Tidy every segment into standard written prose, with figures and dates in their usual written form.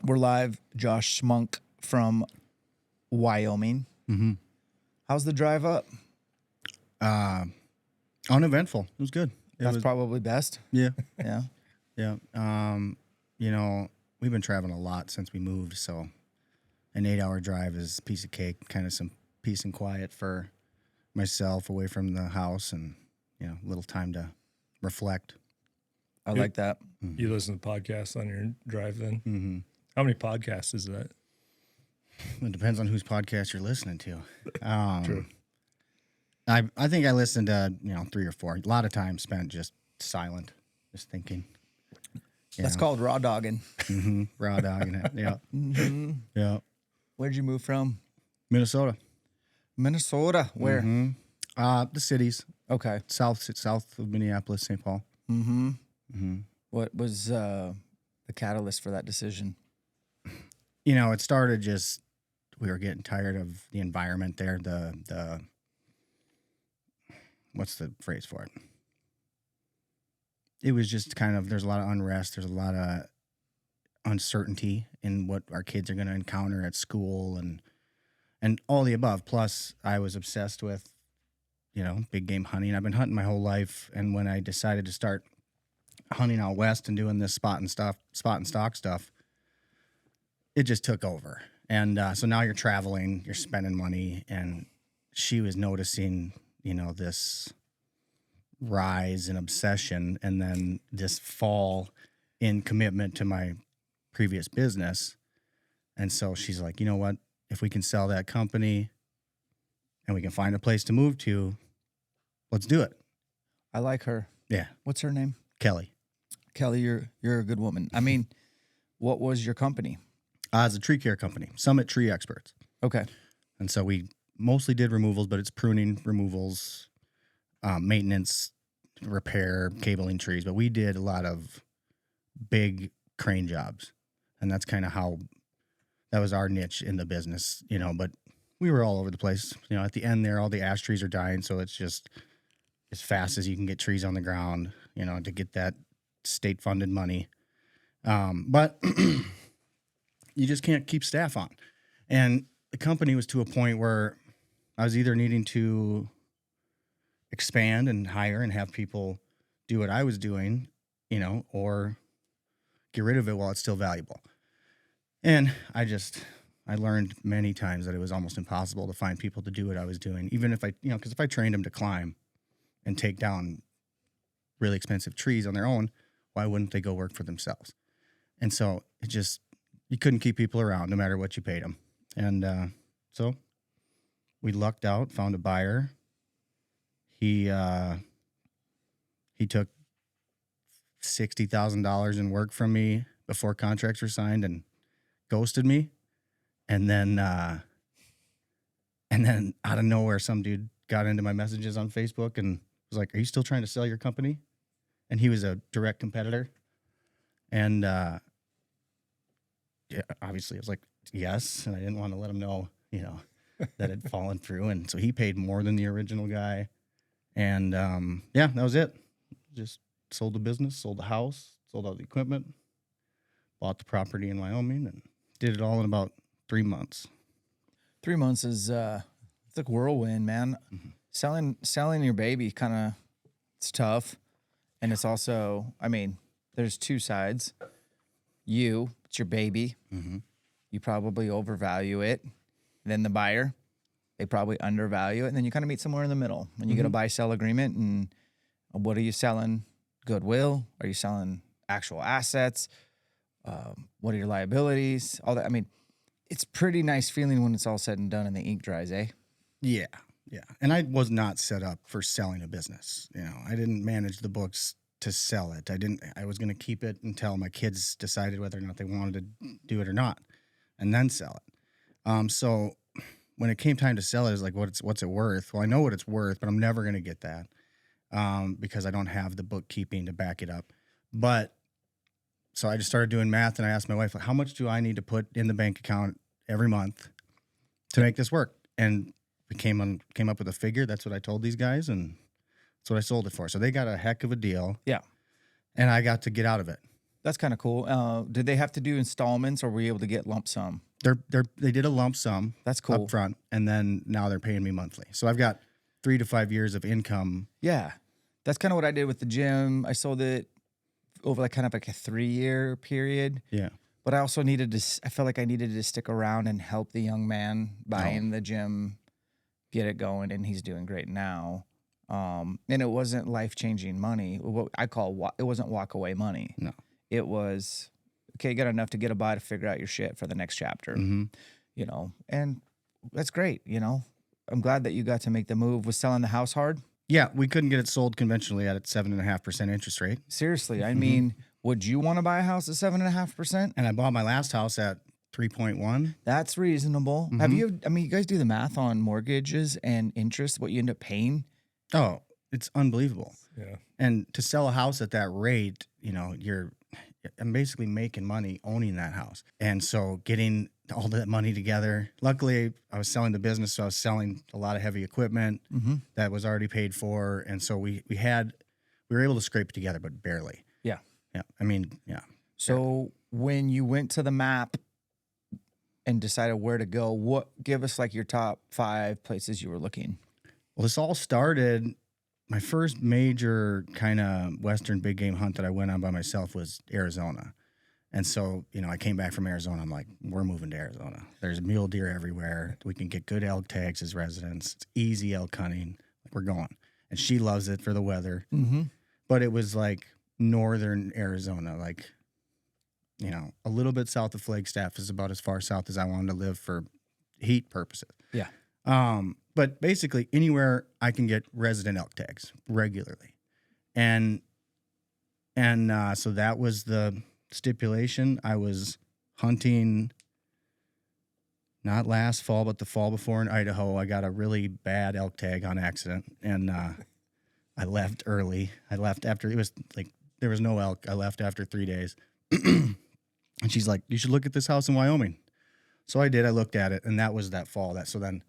We're live. Josh Smunk from Wyoming. Mm-hmm. How's the drive up? Uneventful. It was good. That's probably best. Yeah. Yeah. Yeah. You know, we've been traveling a lot since we moved, so an 8-hour drive is a piece of cake, kind of some peace and quiet for myself away from the house and, you know, a little time to reflect. I like that. You listen to podcasts on your drive then? Mm-hmm. How many podcasts is that? It depends on whose podcast you're listening to. True. I think I listened to, 3 or 4. A lot of time spent just silent, just thinking. That's called raw dogging. Mm-hmm. Raw dogging it. Yeah. Mm-hmm. Yeah. Where'd you move from? Minnesota. Minnesota. Where? Mm-hmm. The cities. Okay. South of Minneapolis, St. Paul. Mm-hmm. Mm-hmm. What was the catalyst for that decision? It started just, we were getting tired of the environment there. The what's the phrase for it? It was just kind of, there's a lot of unrest. There's a lot of uncertainty in what our kids are going to encounter at school and all the above. Plus, I was obsessed with, big game hunting. I've been hunting my whole life. And when I decided to start hunting out west and doing this spot and stock stuff, it just took over. And so now you're traveling, you're spending money, and she was noticing, this rise in obsession and then this fall in commitment to my previous business. And so she's like, you know what? If we can sell that company and we can find a place to move to, let's do it. I like her. Yeah. What's her name? Kelly. Kelly, you're a good woman. I mean, what was your company? It's a tree care company, Summit Tree Experts. Okay. And so we mostly did removals, but it's pruning, removals, maintenance, repair, cabling trees. But we did a lot of big crane jobs. And that's kind of how, that was our niche in the business, but we were all over the place. At the end there, all the ash trees are dying. So it's just as fast as you can get trees on the ground, to get that state-funded money. But you just can't keep staff on. And the company was to a point where I was either needing to expand and hire and have people do what I was doing, or get rid of it while it's still valuable. And I learned many times that it was almost impossible to find people to do what I was doing, even if because if I trained them to climb and take down really expensive trees on their own, why wouldn't they go work for themselves? And so you couldn't keep people around no matter what you paid them. And so we lucked out, found a buyer. He took $60,000 in work from me before contracts were signed and ghosted me. And then out of nowhere, some dude got into my messages on Facebook and was like, "Are you still trying to sell your company?" And he was a direct competitor. And yeah, obviously, I was like, yes. And I didn't want to let him know, that had fallen through. And so he paid more than the original guy. And that was it. Just sold the business, sold the house, sold all the equipment, bought the property in Wyoming, and did it all in about 3 months. 3 months is it's like whirlwind, man. Mm-hmm. Selling your baby it's tough. And it's also, there's two sides. It's your baby. Mm-hmm. You probably overvalue it. Then the buyer, they probably undervalue it. And then you kind of meet somewhere in the middle. When you get a buy-sell agreement, and what are you selling? Goodwill? Are you selling actual assets? What are your liabilities? All that. It's pretty nice feeling when it's all said and done and the ink dries, eh? Yeah. Yeah. And I was not set up for selling a business. I didn't manage the books to sell it. I was going to keep it until my kids decided whether or not they wanted to do it or not, and then sell it. So when it came time to sell it, it was like, what's it worth? Well, I know what it's worth, but I'm never going to get that because I don't have the bookkeeping to back it up. But so I just started doing math, and I asked my wife, how much do I need to put in the bank account every month to make this work? And we came up with a figure. That's what I told these guys, and that's what I sold it for. So they got a heck of a deal. Yeah. And I got to get out of it. That's kind of cool. Did they have to do installments, or were you able to get lump sum? They did a lump sum That's cool. up front, and then now they're paying me monthly. So I've got 3 to 5 years of income. Yeah, that's kind of what I did with the gym. I sold it over like kind of like a 3-year period. Yeah. But I also needed to. I felt like I needed to stick around and help the young man buying the gym, get it going, and he's doing great now. And it wasn't life-changing money. What I call it wasn't walk-away money. No. It was, okay, you got enough to get by to figure out your shit for the next chapter, you know, and that's great, you know. I'm glad that you got to make the move. Was selling the house hard? Yeah, we couldn't get it sold conventionally at 7.5% interest rate. Seriously, I mean, would you want to buy a house at 7.5%? And I bought my last house at 3.1. That's reasonable. Have you, I mean, you guys do the math on mortgages and interest, what you end up paying? Oh, it's unbelievable. Yeah. And to sell a house at that rate, you know, I'm basically making money owning that house. And so getting all that money together, luckily I was selling the business. So I was selling a lot of heavy equipment that was already paid for. And so we were able to scrape it together, but barely. Yeah. Yeah. I mean, yeah. So when you went to the map and decided where to go, give us like your top 5 places you were looking. Well, this all started, my first major kind of Western big game hunt that I went on by myself was Arizona. And so, you know, I came back from Arizona. I'm like, we're moving to Arizona. There's mule deer everywhere. We can get good elk tags as residents. It's easy elk hunting. We're going. And she loves it for the weather. But it was like northern Arizona, like, you know, a little bit south of Flagstaff is about as far south as I wanted to live for heat purposes. Yeah. But basically anywhere I can get resident elk tags regularly. And so that was the stipulation. I was hunting not last fall, but the fall before in Idaho. I got a really bad elk tag on accident, and I left early. I left after, it was like, there was no elk. I left after 3 days. And she's like, you should look at this house in Wyoming. So I did. I looked at it, and that was that fall. So then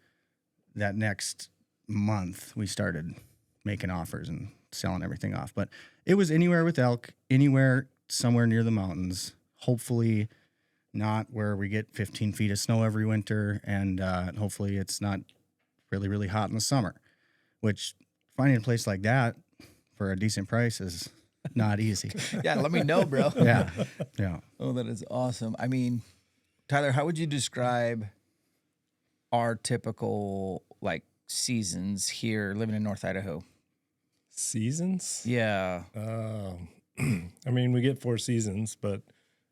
that next month, we started making offers and selling everything off. But it was anywhere with elk, anywhere somewhere near the mountains, hopefully not where we get 15 feet of snow every winter, and hopefully it's not really, really hot in the summer, which finding a place like that for a decent price is not easy. Yeah, let me know, bro. Yeah. Oh, that is awesome. I mean, Tyler, how would you describe our typical like seasons here living in North Idaho? Seasons? Yeah. I mean, we get 4 seasons, but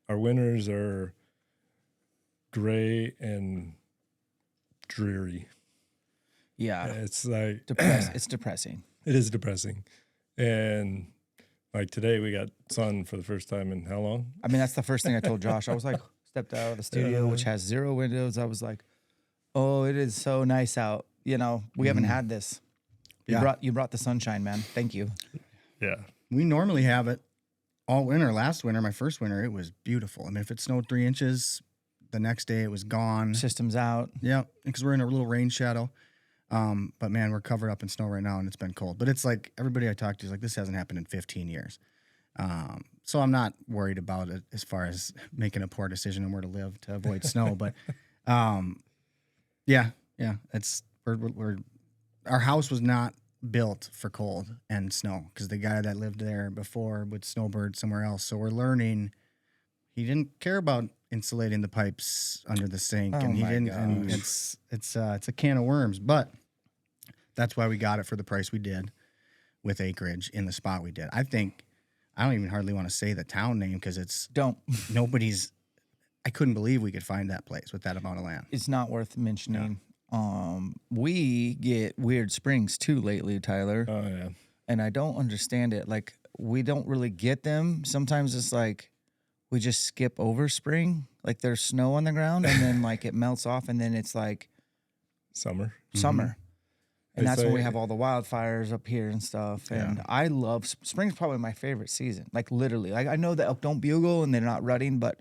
our winters are gray and dreary. Yeah. It's like It's depressing. It is depressing. And like today we got sun for the first time in how long? I mean, that's the first thing I told Josh. I was like, stepped out of the studio, which has 0 windows. I was like, oh, it is so nice out. You know, we haven't had this. You brought the sunshine, man. Thank you. Yeah. We normally have it all winter. Last winter, my first winter, it was beautiful. I mean, if it snowed 3 inches, the next day it was gone. System's out. Yeah, because we're in a little rain shadow. But man, we're covered up in snow right now, and it's been cold. But it's like everybody I talk to is like, this hasn't happened in 15 years. So I'm not worried about it as far as making a poor decision on where to live to avoid snow. But yeah, it's our house was not built for cold and snow because the guy that lived there before would snowbird somewhere else. So we're learning he didn't care about insulating the pipes under the sink, and he didn't. And it's a can of worms, but that's why we got it for the price we did with acreage in the spot we did. I don't even hardly want to say the town name because nobody's. I couldn't believe we could find that place with that amount of land. It's not worth mentioning. We get weird springs too lately, Tyler. Oh yeah. And I don't understand it. Like, we don't really get them. Sometimes it's like we just skip over spring. Like, there's snow on the ground and then like it melts off and then it's like Summer. And that's when we have all the wildfires up here and stuff. And I love spring's probably my favorite season. Like, literally. Like, I know the elk don't bugle and they're not rutting, but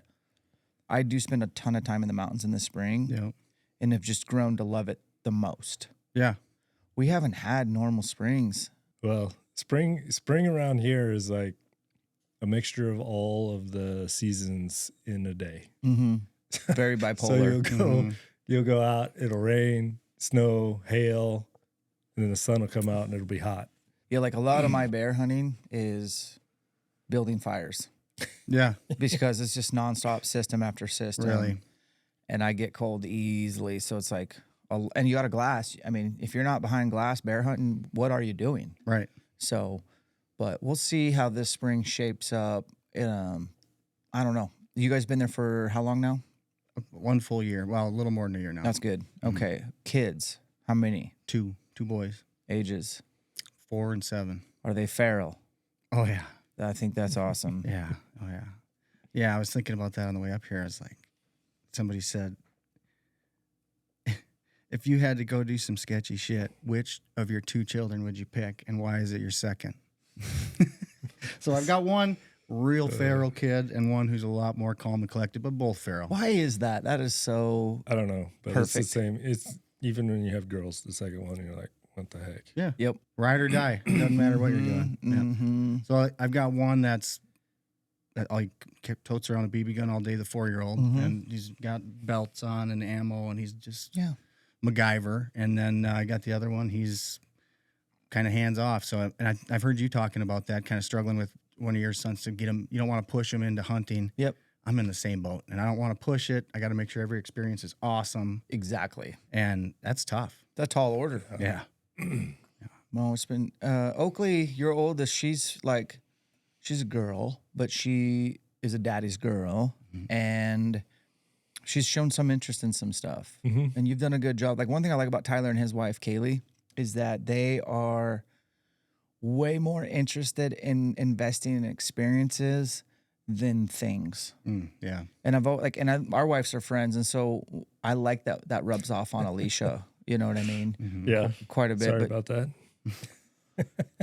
I do spend a ton of time in the mountains in the spring. Yeah. And have just grown to love it the most. Yeah. We haven't had normal springs. Well, spring around here is like a mixture of all of the seasons in a day. Mm-hmm. Very bipolar. So you'll go out, it'll rain, snow, hail, and then the sun will come out and it'll be hot. Yeah, like a lot of my bear hunting is building fires Yeah. because it's just nonstop system after system. Really. And I get cold easily. So it's like, and you got a glass. I mean, if you're not behind glass bear hunting, what are you doing? Right. So, but we'll see how this spring shapes up. I don't know. You guys been there for how long now? 1 full year. Well, a little more than a year now. That's good. Okay. Kids, how many? Two boys, Ages? 4 and 7. Are they feral? Oh yeah. I think that's awesome. Yeah. Oh yeah. Yeah. I was thinking about that on the way up here. I was like, somebody said, if you had to go do some sketchy shit, which of your 2 children would you pick, and why is it your second? So I've got one real feral kid and one who's a lot more calm and collected, but both feral. Why is that? That is so. I don't know, but Perfect. it's the same. It's even when you have girls, the second one, you're like, what the heck? Yeah. Yep. Ride or die. It doesn't matter what you're doing. Yeah. Mm-hmm. So I've got one that totes around a BB gun all day, the 4-year-old, and he's got belts on and ammo, and he's just MacGyver. And then I got the other one. He's kind of hands off. So I've heard you talking about that, kind of struggling with one of your sons to get him. You don't want to push him into hunting. Yep. I'm in the same boat, and I don't want to push it. I got to make sure every experience is awesome, Exactly. and that's tough. That's a tall order. Yeah. Well, it's been Oakley, your oldest, she's a girl, but she is a daddy's girl, and she's shown some interest in some stuff. And you've done a good job. Like, one thing I like about Tyler and his wife, Kaylee, is that they are way more interested in investing in experiences than things. Yeah. And our wives are friends, and so I like that rubs off on Alicia. You know what I mean? Yeah. Quite a bit. Sorry but about that.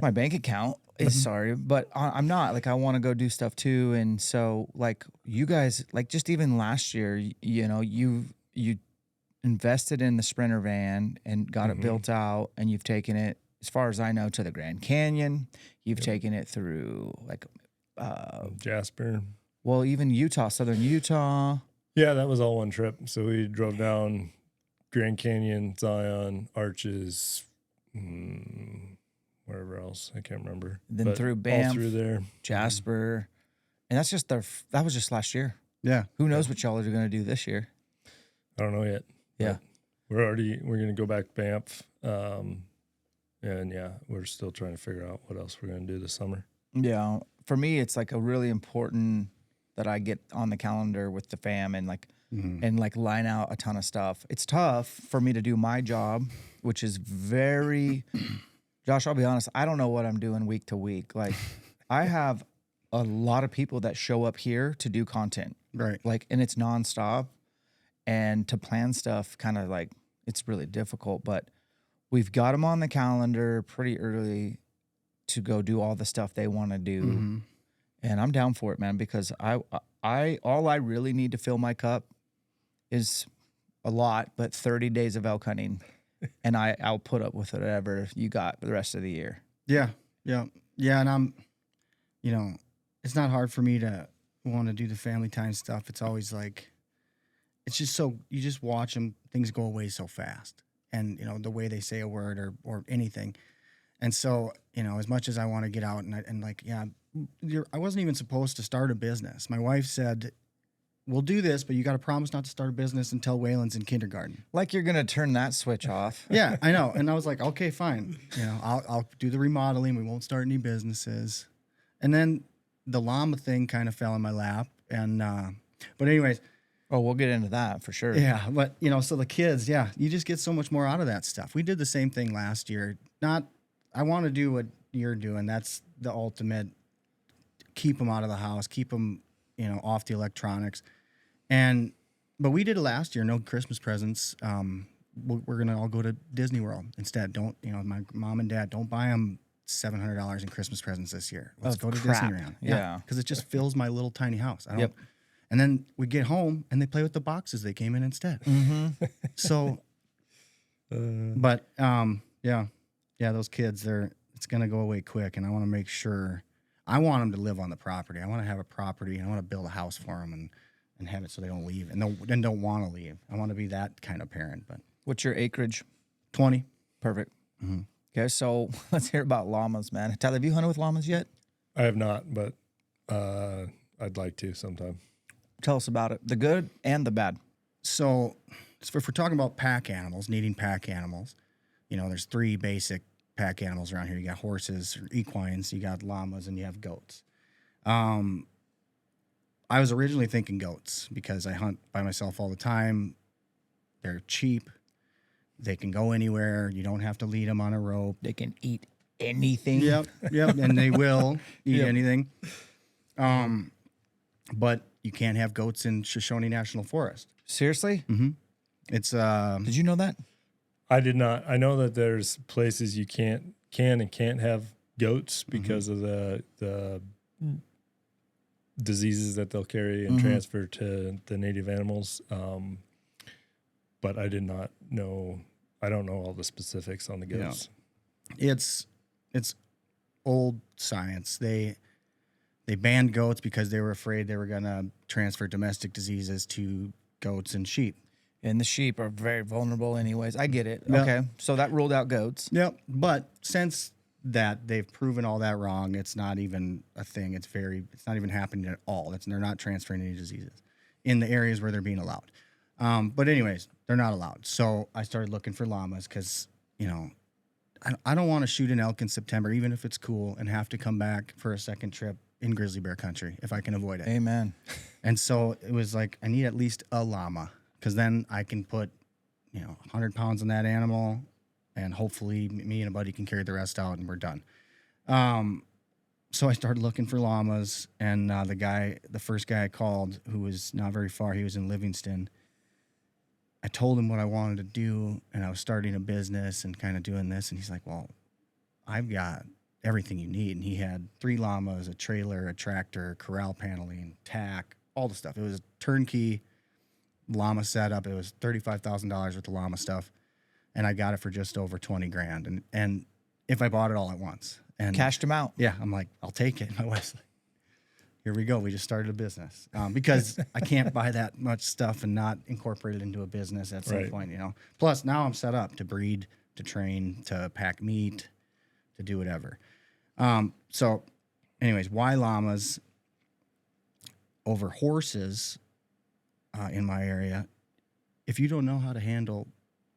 my bank account is sorry, but I'm not. Like, I want to go do stuff too. And so, like, you guys, like, just even last year, you invested in the Sprinter van and got it built out, and you've taken it, as far as I know, to the Grand Canyon. You've taken it through, like, Jasper. well, even Utah, southern Utah. Yeah, that was all one trip. So we drove down Grand Canyon, Zion, Arches, wherever else. I can't remember. Then But through all Banff, through there. Jasper. And that's just that was just last year. Yeah. Who knows what y'all are going to do this year? I don't know yet. Yeah. We're going to go back to Banff. And yeah, we're still trying to figure out what else we're going to do this summer. Yeah. For me, it's like a really important that I get on the calendar with the fam and like line out a ton of stuff. It's tough for me to do my job, which is very, Josh, I'll be honest, I don't know what I'm doing week to week. Like, I have a lot of people that show up here to do content. Right. Like, and it's nonstop. And to plan stuff, kind of like, it's really difficult, but we've got them on the calendar pretty early to go do all the stuff they want to do. And I'm down for it, man, because all I really need to fill my cup is a lot, but 30 days of elk hunting. And I'll put up with whatever you got for the rest of the year. Yeah. Yeah. Yeah. And I'm, it's not hard for me to want to do the family time stuff. It's always like, it's just so, you just watch them, things go away so fast. And, the way they say a word or anything. And so, as much as I want to get out I wasn't even supposed to start a business. My wife said, we'll do this, but you got to promise not to start a business until Waylon's in kindergarten. Like, you're going to turn that switch off. Yeah, I know. And I was like, okay, fine. I'll do the remodeling. We won't start any businesses. And then the llama thing kind of fell in my lap. And, but anyways. Oh, we'll get into that for sure. Yeah. But, so the kids, you just get so much more out of that stuff. We did the same thing last year. I want to do what you're doing. That's the ultimate. Keep them out of the house, keep them, off the electronics. But we did it last year. No Christmas presents. We're going to all go to Disney World instead. Don't, my mom and dad, don't buy them $700 in Christmas presents this year. Let's go to Disneyland. Yeah. Because it just fills my little tiny house. And then we get home and they play with the boxes they came in instead. So, yeah, those kids, it's going to go away quick. And I want to make sure I want them to live on the property. I want to have a property. I want to build a house for them and have it so they don't leave and don't want to leave. I want to be that kind of parent. But What's your acreage? 20. Perfect. Okay, so let's hear about llamas, man. Tyler, have you hunted with llamas yet? I have not, but I'd like to sometime. Tell us about it, the good and the bad. So if we're talking about pack animals, needing pack animals, there's 3 basic pack animals around here. You got horses, or equines, you got llamas, and you have goats. I was originally thinking goats because I hunt by myself all the time. They're cheap. They can go anywhere. You don't have to lead them on a rope. They can eat anything. Yep, and they will eat anything. But you can't have goats in Shoshone National Forest. Seriously? Mm-hmm. It's Did you know that? I did not. I know that there's places you can and can't have goats because of the diseases that they'll carry and transfer to the native animals. But I did not know. I don't know all the specifics on the goats. Yeah. It's old science. They banned goats because they were afraid they were going to transfer domestic diseases to goats and sheep. And the sheep are very vulnerable anyways. I get it. Yep. Okay. So that ruled out goats. Yep. But since that they've proven all that wrong, it's not even a thing. It's not even happening at all. They're not transferring any diseases in the areas where they're being allowed. But anyways, they're not allowed. So I started looking for llamas because, I don't want to shoot an elk in September, even if it's cool, and have to come back for a second trip in grizzly bear country if I can avoid it. Amen. And so it was like, I need at least a llama because then I can put, 100 pounds on that animal and hopefully me and a buddy can carry the rest out and we're done. So I started looking for llamas and the first guy I called, who was not very far, he was in Livingston. I told him what I wanted to do and I was starting a business and kind of doing this. And he's like, well, I've got everything you need. And he had 3 llamas, a trailer, a tractor, corral paneling, tack, all the stuff. It was a turnkey llama setup. It was $35,000 with the llama stuff. And I got it for just over 20 grand. And if I bought it all at once and Cashed them out. yeah, I'm like, I'll take it. My wife's like, here we go. We just started a business because I can't buy that much stuff and not incorporate it into a business at some point, Plus, now I'm set up to breed, to train, to pack meat, to do whatever. So, anyways, why llamas over horses in my area? If you don't know how to handle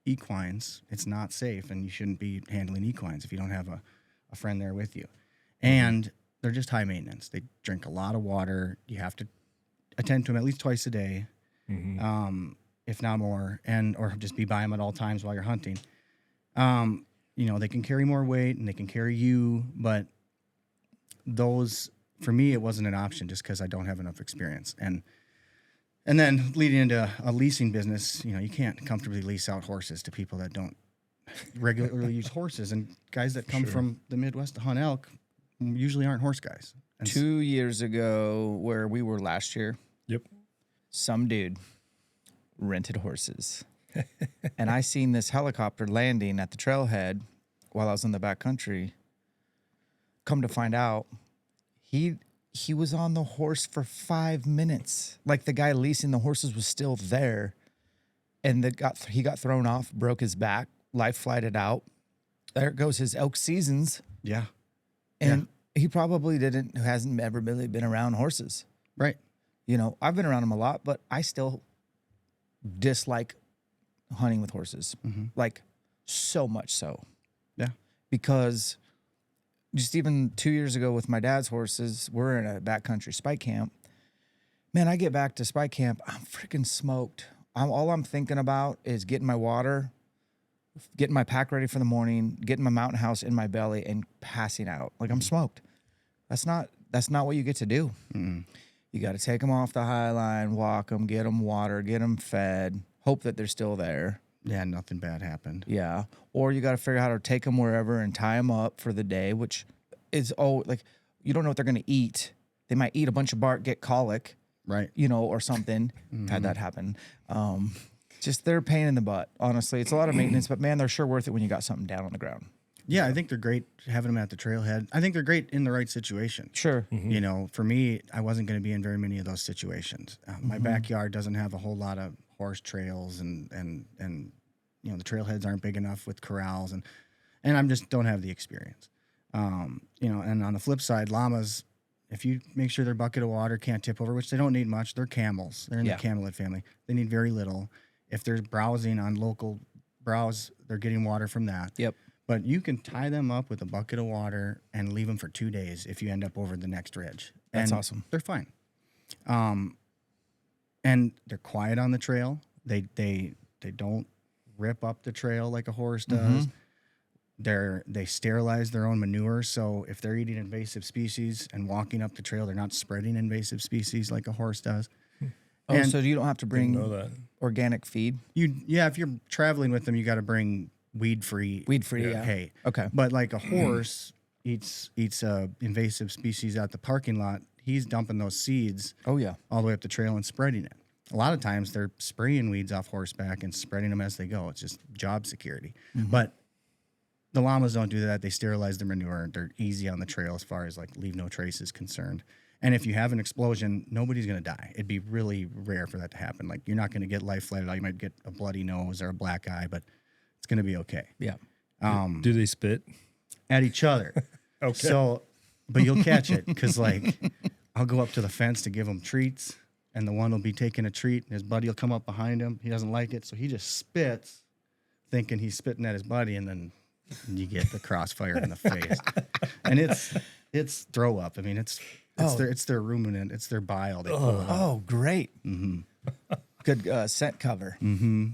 equines, it's not safe, and you shouldn't be handling equines if you don't have a friend there with you. And they're just high maintenance. They drink a lot of water. You have to attend to them at least twice a day, if not more, or just be by them at all times while you're hunting. They can carry more weight and they can carry you, but for me, it wasn't an option just because I don't have enough experience. And then leading into a leasing business, you can't comfortably lease out horses to people that don't regularly use horses. And guys that come from the Midwest to hunt elk usually aren't horse guys. And 2 years ago, where we were last year, Yep. some dude rented horses. And I seen this helicopter landing at the trailhead while I was in the backcountry. Come to find out, he was on the horse for 5 minutes. Like the guy leasing the horses was still there. And he got thrown off, broke his back, life flighted out. There goes his elk seasons. yeah, And he probably hasn't ever really been around horses. right. I've been around them a lot, but I still dislike hunting with horses. Like, so much so. Yeah. Because just even 2 years ago with my dad's horses, we're in a backcountry spike camp. Man, I get back to spike camp, I'm freaking smoked. All I'm thinking about is getting my water, getting my pack ready for the morning, getting my mountain house in my belly, and passing out. Like, I'm smoked. That's not what you get to do. You got to take them off the high line, walk them, get them water, get them fed, hope that they're still there. Yeah, nothing bad happened. Yeah. Or you got to figure out how to take them wherever and tie them up for the day, which is, you don't know what they're going to eat. They might eat a bunch of bark, get colic, Right. or something. Had that happen. Just they're a pain in the butt, honestly. It's a lot of maintenance, but man, they're sure worth it when you got something down on the ground. Yeah, I think they're great having them at the trailhead. I think they're great in the right situation. Sure. You know, for me, I wasn't going to be in very many of those situations. My backyard doesn't have a whole lot of horse trails, and you know, the trailheads aren't big enough with corrals, and I just don't have the experience. You know, and on the flip side, llamas, if you make sure their bucket of water can't tip over, which they don't need much, they're camels. They're in the camelid family. They need very little. If they're browsing on local browse, they're getting water from that. Yep. But you can tie them up with a bucket of water and leave them for 2 days if you end up over the next ridge. That's And awesome. They're fine. And they're quiet on the trail. They don't rip up the trail like a horse does. They sterilize their own manure, so if they're eating invasive species and walking up the trail, they're not spreading invasive species like a horse does. Oh, And so you don't have to bring know that. organic feed? If you're traveling with them, you got to bring weed-free hay. Okay. But like a horse eats invasive species at the parking lot, he's dumping those seeds Oh, yeah. all the way up the trail and spreading it. A lot of times they're spraying weeds off horseback and spreading them as they go. It's just job security. But the llamas don't do that. They sterilize their manure. They're easy on the trail as far as like leave no trace is concerned. And if you have an explosion, nobody's going to die. It'd be really rare for that to happen. Like you're not going to get life flighted out. You might get a bloody nose or a black eye, but it's going to be okay. Yeah. Do they spit? At each other. Okay. So, but you'll catch it because like I'll go up to the fence to give him treats, and the one will be taking a treat, and his buddy will come up behind him. He doesn't like it, so he just spits, thinking he's spitting at his buddy, and then you get the crossfire in the face. And it's throw up. I mean, it's their ruminant, it's their bile. They pull it out. Oh, great. Good scent cover. So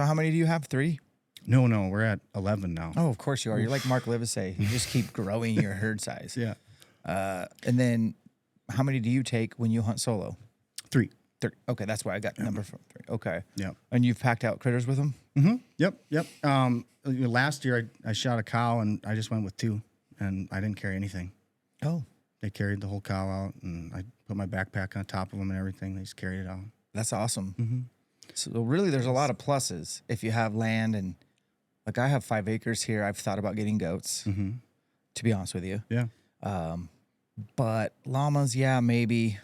how many do you have? 3? No, we're at 11 now. Oh, of course you are. You're like Mark Livesey. You just keep growing your herd size. Yeah. And then how many do you take when you hunt solo? 3. 3. Okay, that's why I got the number from 3. Okay. Yeah. And you've packed out critters with them? Yep. Last year I shot a cow and I just went with 2, and I didn't carry anything. Oh, They carried the whole cow out, and I put my backpack on top of them and everything. They just carried it out. that's awesome. So really, there's a lot of pluses if you have land, and like I have 5 acres here. I've thought about getting goats, to be honest with you. Yeah. But llamas, yeah, maybe,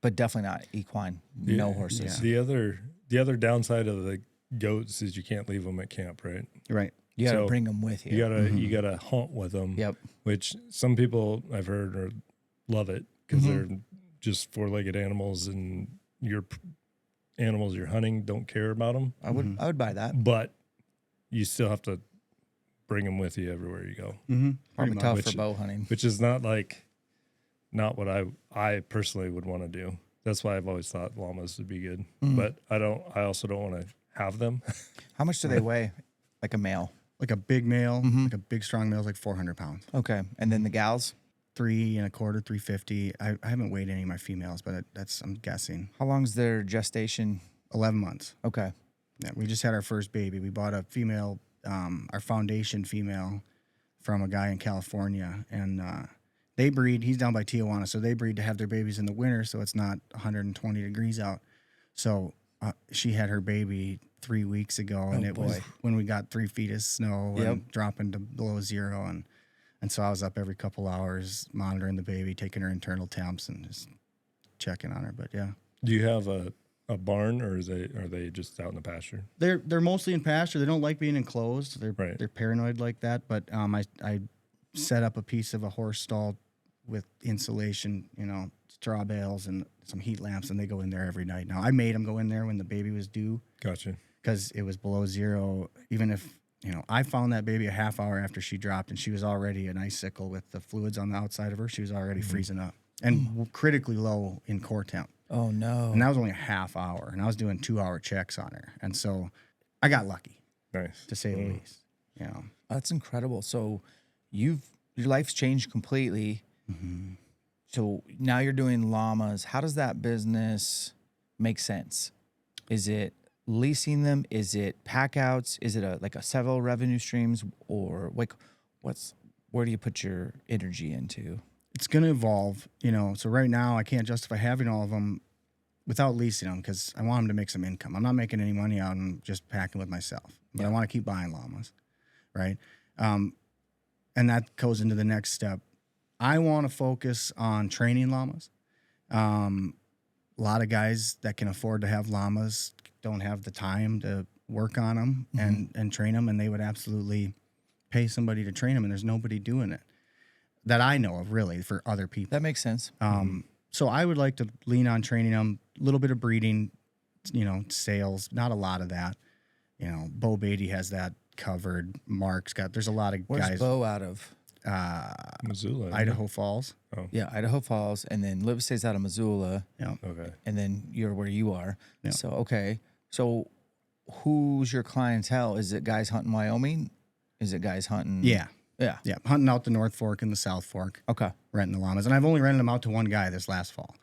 but definitely not equine. No horses. The other downside of the goats is you can't leave them at camp, right? Right. You got to So, bring them with you. You gotta hunt with them. Yep. Which some people I've heard love it because they're just 4-legged animals, and your animals you're hunting don't care about them. I would buy that. But you still have to bring them with you everywhere you go, Probably tough for Which- bow hunting. which is not what I personally would want to do. That's why I've always thought llamas would be good, but I also don't want to have them. How much do they weigh? Like a male. Like a big male, like a big strong male is like 400 pounds. Okay. And then the gals? 3 1/4, 350. I haven't weighed any of my females, but I'm guessing How long's their gestation? 11 months. Okay. Yeah, we just had our first baby. We bought a female, our foundation female, from a guy in California, and they breed. He's down by Tijuana, so they breed to have their babies in the winter, so it's not 120 degrees out. So she had her baby 3 weeks ago, and it was when we got 3 feet of snow and dropping to below 0, and so I was up every couple hours monitoring the baby, taking her internal temps, and just checking on her. But yeah. Do you have a barn, or are they just out in the pasture? They're mostly in pasture. They don't like being enclosed. They're Right. they're paranoid like that. But I set up a piece of a horse stall with insulation, straw bales and some heat lamps, and they go in there every night. Now I made them go in there when the baby was due Gotcha. because it was below 0. Even if I found that baby a half hour after she dropped, and she was already an icicle with the fluids on the outside of her. She was already freezing up and critically low in core temp. Oh, no. And that was only a half hour, and I was doing 2-hour checks on her. And so I got lucky, Nice. to say the least. That's incredible. So your life's changed completely. So now you're doing llamas. How does that business make sense? Is it leasing them? Is it pack outs? Is it a several revenue streams, or where do you put your energy into? It's going to evolve, So right now I can't justify having all of them without leasing them because I want them to make some income. I'm not making any money out of them just packing with myself, but I want to keep buying llamas. right? And that goes into the next step. I want to focus on training llamas. A lot of guys that can afford to have llamas don't have the time to work on them and train them, and they would absolutely pay somebody to train them, and there's nobody doing it that I know of, really, for other people. That makes sense. So I would like to lean on training them, a little bit of breeding, sales, not a lot of that. Bo Beatty has that covered. Mark's got, there's a lot of Where's guys. Bo out of? Missoula, Idaho Falls. Yeah, Idaho Falls, and then Liv stays out of Missoula, Yeah. Okay. and then you're where you are. Yeah. So, okay. So who's your clientele? Is it guys hunting Wyoming? Is it guys hunting? Yeah. Yeah. Yeah. Hunting out the North Fork and the South Fork, Okay. renting the llamas. And I've only rented them out to one guy this last fall.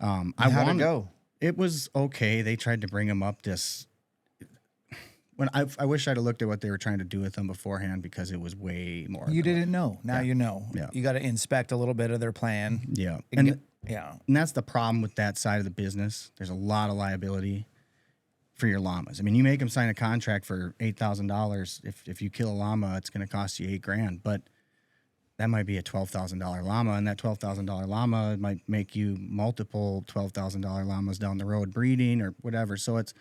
How'd it go? It was okay. They tried to bring them up when I wish I'd have looked at what they were trying to do with them beforehand, because it was way more. You didn't know. Now you know. Yeah. You got to inspect a little bit of their plan. Yeah. Yeah. And that's the problem with that side of the business. There's a lot of liability for your llamas. I mean, you make them sign a contract for $8,000. If you kill a llama, it's going to cost you $8,000. But that might be a $12,000 llama, and that $12,000 llama might make you multiple $12,000 llamas down the road breeding or whatever. So it's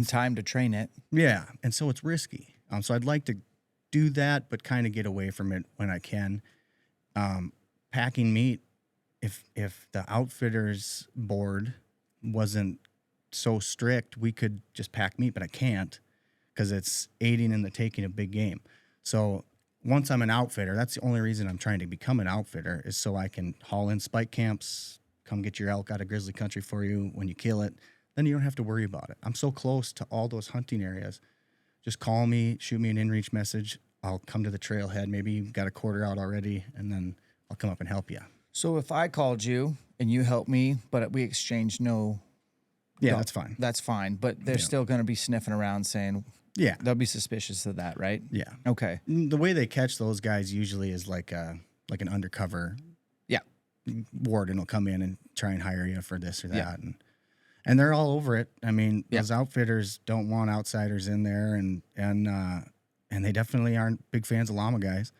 time to train it. yeah, and so it's risky. So I'd like to do that, but kind of get away from it when I can. Packing meat, if the outfitters board wasn't so strict, we could just pack meat, but I can't, because it's aiding in the taking of big game. So once I'm an outfitter, that's the only reason I'm trying to become an outfitter, is so I can haul in spike camps, come get your elk out of grizzly country for you when you kill it. Then you don't have to worry about it. I'm so close to all those hunting areas. Just call me, shoot me an in-reach message. I'll come to the trailhead. Maybe you've got a quarter out already, and then I'll come up and help you. So if I called you and you helped me, but we exchanged Yeah, that's fine. That's fine. But they're still going to be sniffing around saying, Yeah. they'll be suspicious of that, right? Yeah. Okay. The way they catch those guys usually is like an undercover Yeah. warden will come in and try and hire you for this or that. Yeah. And they're all over it. I mean, Yeah. those outfitters don't want outsiders in there, and they definitely aren't big fans of llama guys.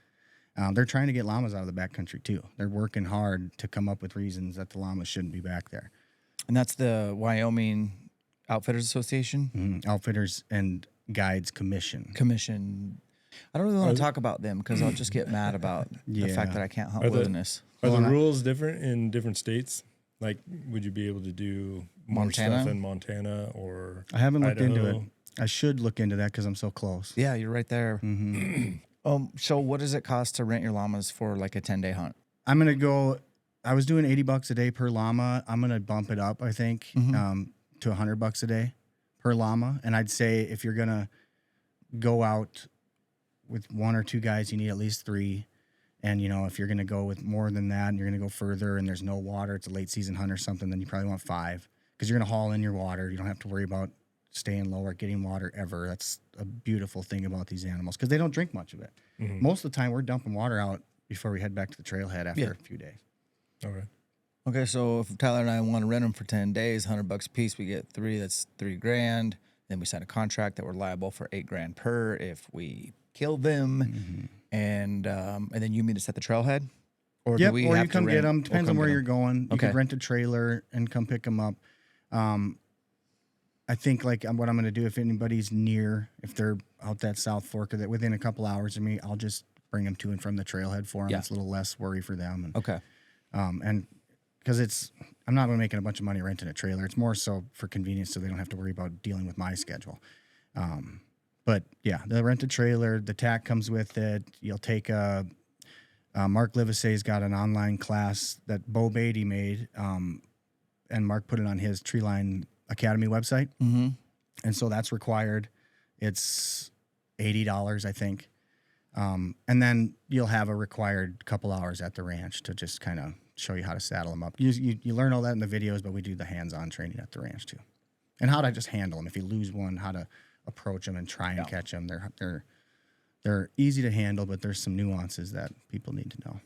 They're trying to get llamas out of the backcountry too. They're working hard to come up with reasons that the llamas shouldn't be back there. And that's the Wyoming Outfitters Association? Outfitters and Guides Commission. I don't really want to talk about them because I'll just get mad about the fact Yeah. that I can't hunt Are the- wilderness. Are Well, the and rules different in different states? Like, would you be able to do more Montana? stuff in Montana or I haven't looked into it. Idaho? I should look into that because I'm so close. Yeah, you're right there. Mm-hmm. So what does it cost to rent your llamas for like a 10-day hunt? I'm gonna go. I was doing $80 a day per llama. I'm gonna bump it up, I think, to $100 a day per llama. And I'd say if you're gonna go out with one or two guys, you need at least 3. And if you're gonna go with more than that, and you're gonna go further, and there's no water, it's a late season hunt or something, then you probably want 5, because you're gonna haul in your water. You don't have to worry about staying low or getting water ever. That's a beautiful thing about these animals, because they don't drink much of it. Most of the time, we're dumping water out before we head back to the trailhead after a few days. Okay. Okay, so if Tyler and I want to rent them for 10 days, $100 a piece, we get 3. That's $3,000. Then we sign a contract that we're liable for $8,000 per if we kill them, and then you meet us at the trailhead, or Yep, do we or have you come to get rent, them. Depends on where you're going. You Okay. could rent a trailer and come pick them up. I think what I'm going to do, if anybody's near, if they're out that South Fork or that within a couple hours of me, I'll just bring them to and from the trailhead for them. Yeah. It's a little less worry for them. And, Okay. and because I'm not making a bunch of money renting a trailer. It's more so for convenience, so they don't have to worry about dealing with my schedule. But yeah, they'll rent a trailer. The tack comes with it. You'll take Mark Livesey's got an online class that Bo Beatty made, and Mark put it on his Treeline Academy website. Mm-hmm. And so that's required. It's $80, I think. And then you'll have a required couple hours at the ranch to just kind of show you how to saddle them up. You learn all that in the videos, but we do the hands-on training at the ranch too. And how to just handle them. If you lose one, how to approach them and try and catch them. They're easy to handle, but there's some nuances that people need to know.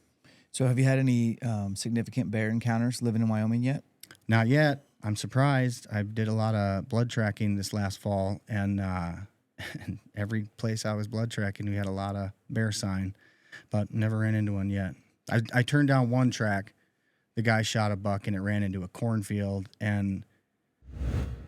So have you had any significant bear encounters living in Wyoming yet? Not yet. I'm surprised. I did a lot of blood tracking this last fall, and And every place I was blood tracking, we had a lot of bear sign, but never ran into one yet. I turned down one track. The guy shot a buck and it ran into a cornfield. And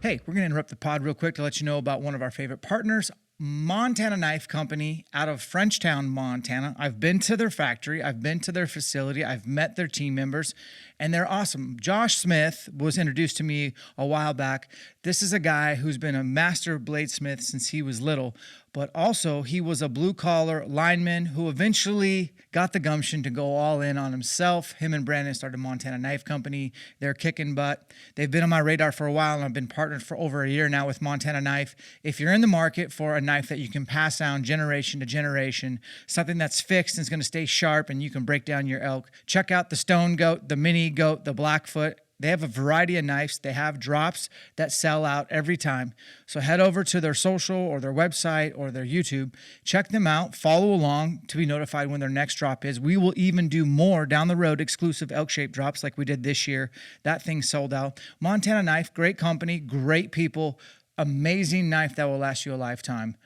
Hey, we're going to interrupt the pod real quick to let you know about one of our favorite partners, Montana Knife Company out of Frenchtown, Montana. I've been to their factory. I've been to their facility. I've met their team members, and they're awesome. Josh Smith was introduced to me a while back. This is a guy who's been a master bladesmith since he was little, but also he was a blue-collar lineman who eventually got the gumption to go all in on himself. Him and Brandon started Montana Knife Company. They're kicking butt. They've been on my radar for a while, and I've been partnered for over a year now with Montana Knife. If you're in the market for a knife that you can pass down generation to generation, something that's fixed and is going to stay sharp and you can break down your elk, check out the Stone Goat, the Mini Goat, the Blackfoot. They have a variety of knives. They have drops that sell out every time. So head over to their social or their website or their YouTube. Check them out. Follow along to be notified when their next drop is. We will even do more down the road, exclusive ELKSHAPE drops like we did this year. That thing sold out. Montana Knife, great company, great people, amazing knife that will last you a lifetime.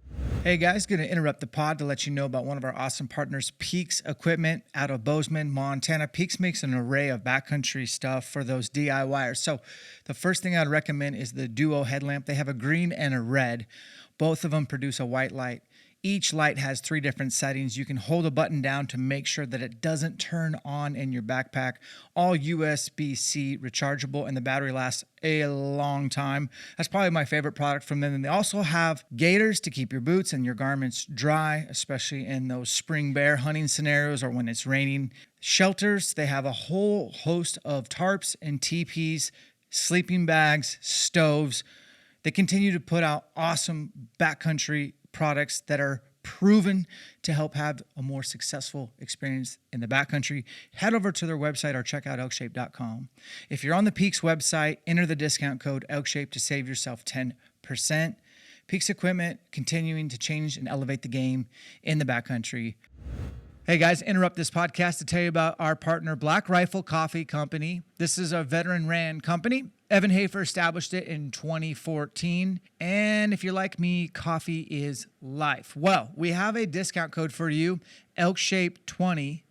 Hey guys, going to interrupt the pod to let you know about one of our awesome partners, Peaks Equipment out of Bozeman, Montana. Peaks makes an array of backcountry stuff for those DIYers. So the first thing I'd recommend is the Duo headlamp. They have a green and a red. Both of them produce a white light. Each light has 3 different settings. You can hold a button down to make sure that it doesn't turn on in your backpack. All USB-C rechargeable, and the battery lasts a long time. That's probably my favorite product from them. And they also have gaiters to keep your boots and your garments dry, especially in those spring bear hunting scenarios or when it's raining. Shelters, they have a whole host of tarps and teepees, sleeping bags, stoves. They continue to put out awesome backcountry products that are proven to help have a more successful experience in the backcountry. Head over to their website or check out ELKSHAPE.com. If you're on the Peaks website, enter the discount code ELKSHAPE to save yourself 10%. Peaks Equipment continuing to change and elevate the game in the backcountry. Hey guys, interrupt this podcast to tell you about our partner, Black Rifle Coffee Company. This is a veteran-ran company. Evan Hafer established it in 2014. And if you're like me, coffee is life. Well, we have a discount code for you, ELKSHAPE20.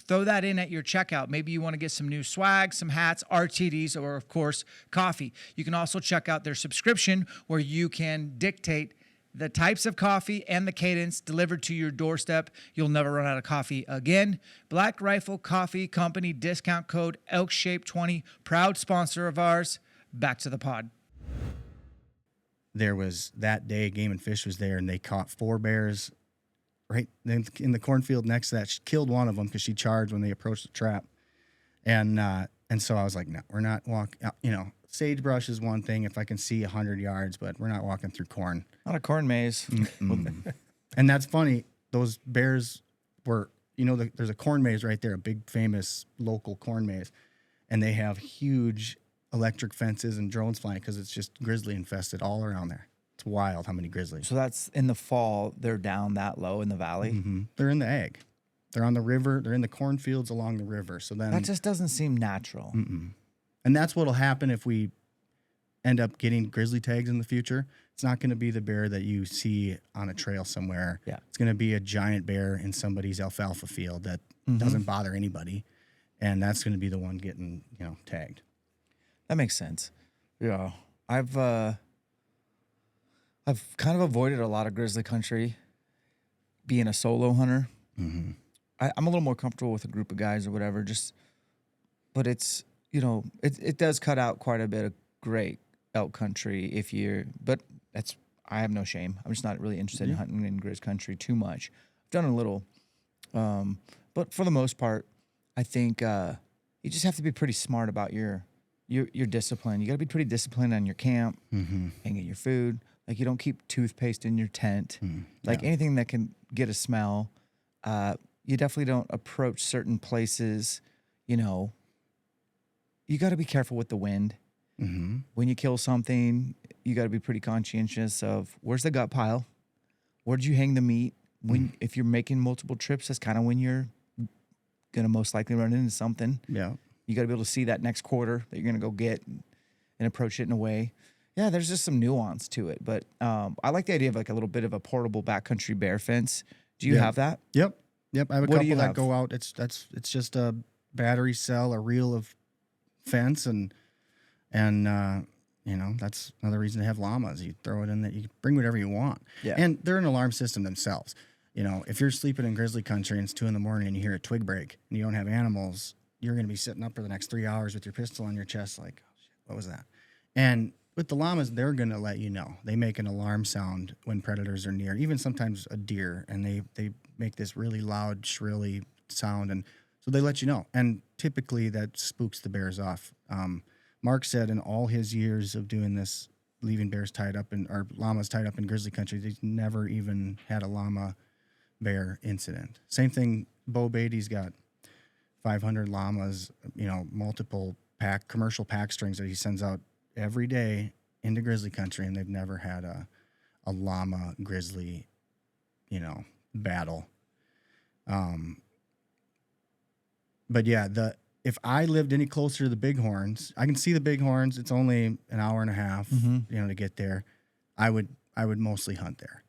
Throw that in at your checkout. Maybe you want to get some new swag, some hats, RTDs, or of course, coffee. You can also check out their subscription where you can dictate the types of coffee and the cadence delivered to your doorstep. You'll never run out of coffee again. Black Rifle Coffee Company, discount code ELKSHAPE20, proud sponsor of ours. Back to the pod. there was that day, Game and Fish was there, and they caught 4 bears right in the cornfield next to that. She killed one of them because she charged when they approached the trap. And so I was like, no, we're not walking. Sagebrush is one thing if I can see 100 yards, but we're not walking through corn. Not a corn maze. And that's funny. Those bears were, there's a corn maze right there, a big famous local corn maze. And they have huge electric fences and drones flying because it's just grizzly infested all around there. It's wild how many grizzlies. So that's in the fall. They're down that low in the valley. Mm-hmm. They're in the ag. They're on the river. They're in the cornfields along the river. So then That just doesn't seem natural. And that's what'll happen if we end up getting grizzly tags in the future. It's not going to be the bear that you see on a trail somewhere. Yeah. It's going to be a giant bear in somebody's alfalfa field that doesn't bother anybody. And that's going to be the one getting, tagged. That makes sense. Yeah. I've kind of avoided a lot of grizzly country being a solo hunter. Mm-hmm. I'm a little more comfortable with a group of guys or whatever, but it's, it does cut out quite a bit of great elk country I have no shame. I'm just not really interested in hunting in grizz country too much. I've done a little, but for the most part, I think you just have to be pretty smart about your discipline. You got to be pretty disciplined on your camp and get your food. Like you don't keep toothpaste in your tent. Anything that can get a smell. You definitely don't approach certain places. You got to be careful with the wind. When you kill something, you got to be pretty conscientious of where's the gut pile, where did you hang the meat. If you're making multiple trips, that's kind of when you're gonna most likely run into something. Yeah, you got to be able to see that next quarter that you're gonna go get and approach it in a way. Yeah, there's just some nuance to it, but I like the idea of like a little bit of a portable backcountry bear fence. Do you Yeah. have that? Yep. I have a What do you couple that have? go out. It's just a battery cell, a reel of fence, and that's another reason to have llamas. You throw it in that you can bring whatever you want. Yeah. And they're an alarm system themselves. If you're sleeping in grizzly country and it's 2 a.m. and you hear a twig break and you don't have animals, you're going to be sitting up for the next 3 hours with your pistol on your chest, like, oh, shit, what was that? And with the llamas, they're going to let you know. They make an alarm sound when predators are near, even sometimes a deer, and they make this really loud, shrilly sound, and so they let you know. And typically that spooks the bears off. Mark said in all his years of doing this, leaving bears tied up or llamas tied up in grizzly country, he's never even had a llama bear incident. Same thing, Bo Beatty's got 500 llamas, multiple commercial pack strings that he sends out every day into grizzly country, and they've never had a llama grizzly, battle. But yeah, if I lived any closer to the bighorns, I can see the bighorns. It's only an hour and a half, to get there. I would mostly hunt there.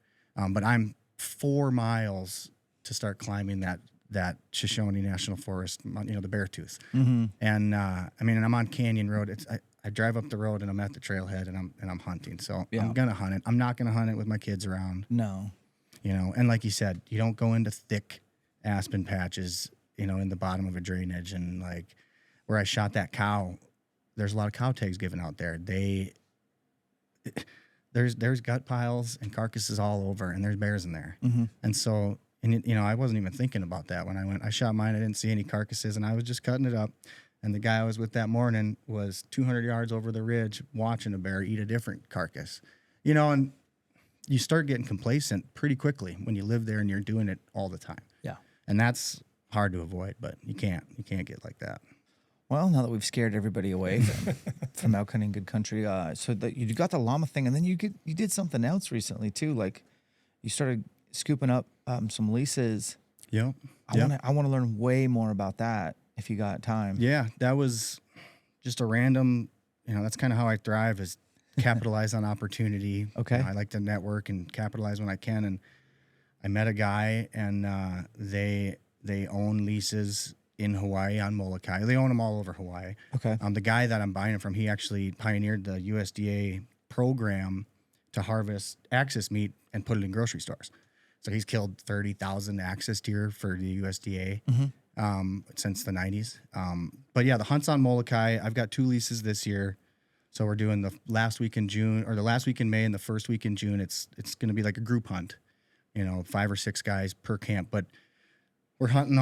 But I'm 4 miles to start climbing that Shoshone National Forest, the Beartooth. Mm-hmm. And and I'm on Canyon Road. I drive up the road and I'm at the trailhead and I'm hunting. So Yeah. I'm gonna hunt it. I'm not gonna hunt it with my kids around. No. And like you said, you don't go into thick aspen patches, in the bottom of a drainage. And like where I shot that cow, there's a lot of cow tags given out there. There's gut piles and carcasses all over, and there's bears in there. Mm-hmm. And so, I wasn't even thinking about that when I went. I shot mine. I didn't see any carcasses, and I was just cutting it up. And the guy I was with that morning was 200 yards over the ridge watching a bear eat a different carcass. And you start getting complacent pretty quickly when you live there and you're doing it all the time. Yeah. And that's hard to avoid, but you can't get like that. Well, now that we've scared everybody away from elk hunting good country, so that you got the llama thing, and then you did something else recently too. Like you started scooping up some leases. Yep. I want to learn way more about that if you got time. Yeah, that was just a random. That's kind of how I thrive, is capitalize on opportunity. Okay. I like to network and capitalize when I can. And I met a guy, and they own leases in Hawaii on Molokai. They own them all over Hawaii. Okay. The guy that I'm buying it from, he actually pioneered the USDA program to harvest axis meat and put it in grocery stores. So he's killed 30,000 axis deer for the USDA since the 90s. But yeah, the hunt's on Molokai. I've got 2 leases this year. So we're doing the last week in June, or the last week in May and the first week in June. It's going to be like a group hunt, 5 or 6 guys per camp. But we're hunting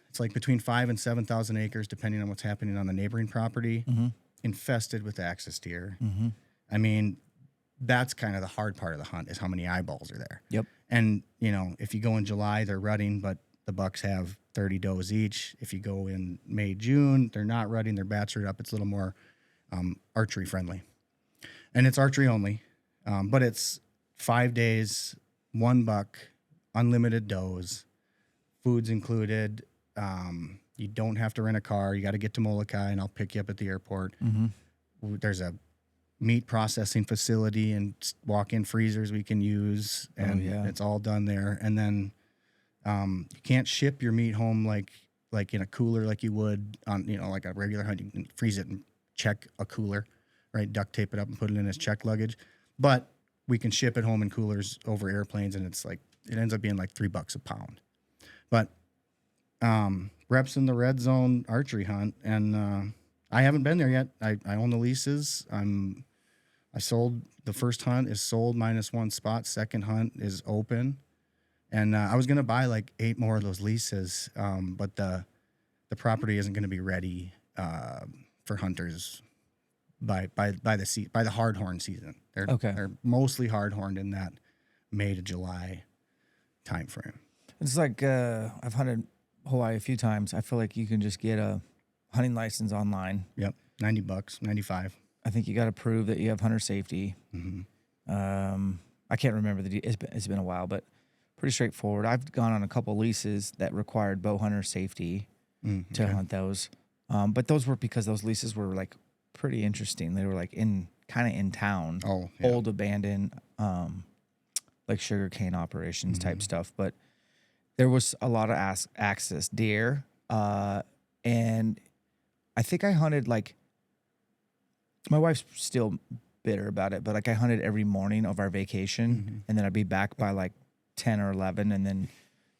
it's like between 5,000 and 7,000 acres, depending on what's happening on the neighboring property, infested with axis deer. Mm-hmm. I mean, that's kind of the hard part of the hunt, is how many eyeballs are there. Yep. And, if you go in July, they're rutting, but the bucks have 30 does each. If you go in May, June, they're not rutting, they're bachelor'd up. It's a little more archery friendly. And it's archery only, but it's 5 days, 1 buck, unlimited does, food's included. You don't have to rent a car. You got to get to Molokai, and I'll pick you up at the airport. Mm-hmm. There's a meat processing facility and walk-in freezers we can use, and it's all done there. And then you can't ship your meat home like in a cooler like you would on like a regular hunt. You can freeze it and check a cooler, right? Duct tape it up and put it in as check luggage. But we can ship it home in coolers over airplanes, and it ends up being like $3 a pound. But reps in the red zone archery hunt, and I haven't been there yet. I own the leases. I sold, the first hunt is sold -1 spot. Second hunt is open, and I was gonna buy like 8 more of those leases, but the property isn't gonna be ready for hunters by the hardhorn season. They're mostly hardhorned in that May to July time frame. It's like I've hunted Hawaii a few times. I feel like you can just get a hunting license online. Yep, $90, $95. I think you got to prove that you have hunter safety. Mm-hmm. I can't remember it's been a while, but pretty straightforward. I've gone on a couple leases that required bow hunter safety to hunt those. But those were because those leases were like pretty interesting. They were like in kind of in town. Oh, yeah. Old abandoned, like sugarcane operations type stuff. But there was a lot of access deer, and I think I hunted like. My wife's still bitter about it, but like I hunted every morning of our vacation, and then I'd be back by like 10 or 11, and then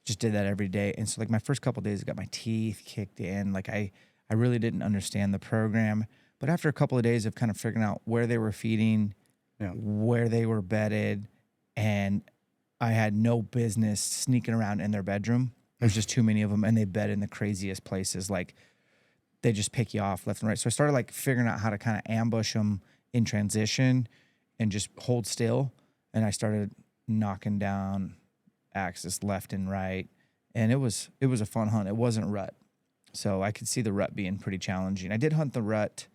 just did that every day. And so like my first couple of days, I got my teeth kicked in. Like I really didn't understand the program, but after a couple of days of kind of figuring out where they were feeding, where they were bedded, and I had no business sneaking around in their bedroom. There's just too many of them, and they bed in the craziest places. Like they just pick you off left and right. So I started like figuring out how to kind of ambush them in transition and just hold still. And I started knocking down axis left and right. And it was a fun hunt. It wasn't rut. So I could see the rut being pretty challenging. I did hunt the rut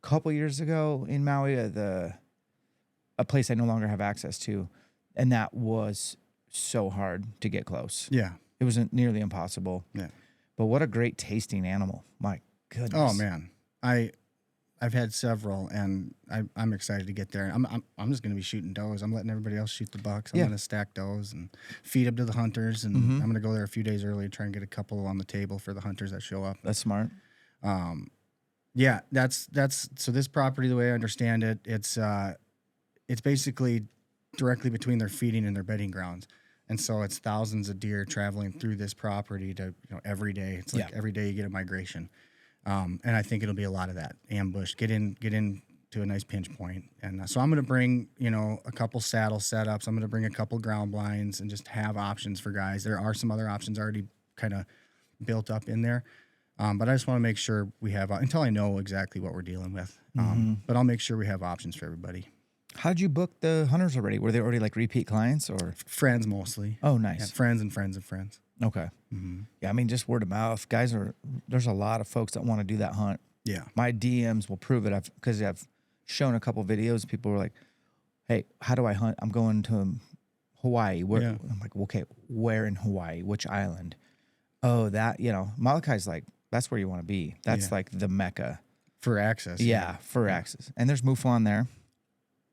a couple years ago in Maui at a place I no longer have access to. And that was so hard to get close. Yeah. It was nearly impossible. Yeah. But what a great tasting animal. My goodness. Oh man, I've had several, and I'm excited to get there. I'm just gonna be shooting does. I'm letting everybody else shoot the bucks. I'm gonna stack does and feed them to the hunters, and I'm gonna go there a few days early, try and get a couple on the table for the hunters that show up. That's smart. Yeah, that's so this property, the way I understand it, it's basically directly between their feeding and their bedding grounds. And so it's thousands of deer traveling through this property to, every day. It's like every day you get a migration. And I think it'll be a lot of that ambush, get in to a nice pinch point. And so I'm going to bring, a couple saddle setups. I'm going to bring a couple ground blinds and just have options for guys. There are some other options already kind of built up in there. But I just want to make sure we have, until I know exactly what we're dealing with. But I'll make sure we have options for everybody. How'd you book the hunters already? Were they already like repeat clients or friends mostly? Oh, nice. Yeah, friends and friends and friends. Okay. Yeah, I mean, just word of mouth. There's a lot of folks that want to do that hunt. Yeah. My DMs will prove it. Because I've shown a couple videos. People were like, hey, how do I hunt? I'm going to Hawaii. I'm like, okay, where in Hawaii? Which island? Oh, that, Molokai like, that's where you want to be. That's like the Mecca. For access. Yeah, for access. And there's Mouflon there.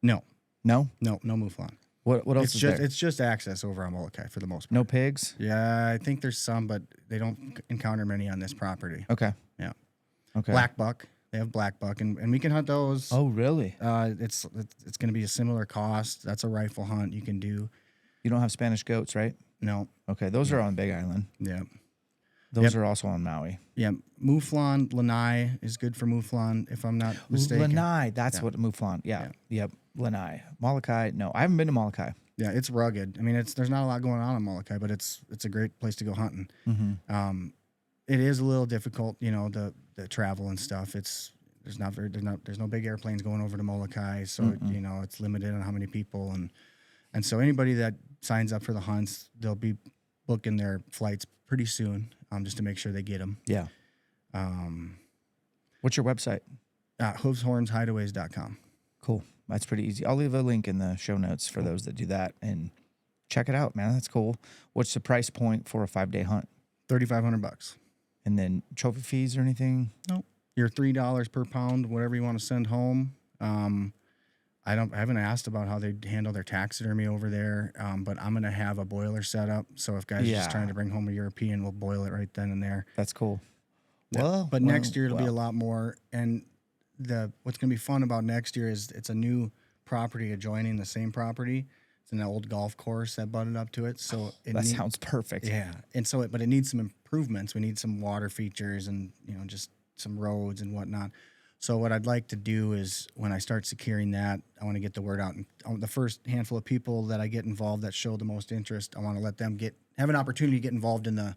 No. No? No Mouflon. What else is there? It's just access over on Molokai for the most part. No pigs? Yeah, I think there's some, but they don't encounter many on this property. Okay. Yeah. Okay. Black buck. They have black buck, and we can hunt those. Oh, really? It's going to be a similar cost. That's a rifle hunt you can do. You don't have Spanish goats, right? No. Okay, those are on Big Island. Yeah. Those are also on Maui. Yeah, Mouflon, Lanai is good for Mouflon, if I'm not mistaken. Lanai, that's what Mouflon. Yeah. Yep. Lanai. Molokai. No, I haven't been to Molokai. Yeah, it's rugged. I mean, there's not a lot going on in Molokai, but it's a great place to go hunting. It is a little difficult, the travel and stuff. There's no big airplanes going over to Molokai, so it's limited on how many people, and so anybody that signs up for the hunts, they'll be booking their flights pretty soon, just to make sure they get them. Yeah. What's your website? Hoofshornshideaways.com. Cool. That's pretty easy. I'll leave a link in the show notes for those that do that, and check it out, man. That's cool. What's the price point for a 5-day hunt? $3,500. And then trophy fees or anything? Nope. You're $3 per pound, whatever you want to send home. I haven't asked about how they handle their taxidermy over there, but I'm gonna have a boiler set up. So if guys are just trying to bring home a European, we'll boil it right then and there. That's cool. But next year it'll be a lot more. And what's gonna be fun about next year is it's a new property adjoining the same property. It's an old golf course that butted up to it. So that sounds perfect. Yeah, and so but it needs some improvements. We need some water features and just some roads and whatnot. So what I'd like to do is when I start securing that, I want to get the word out. And the first handful of people that I get involved that show the most interest, I want to let them have an opportunity to get involved in the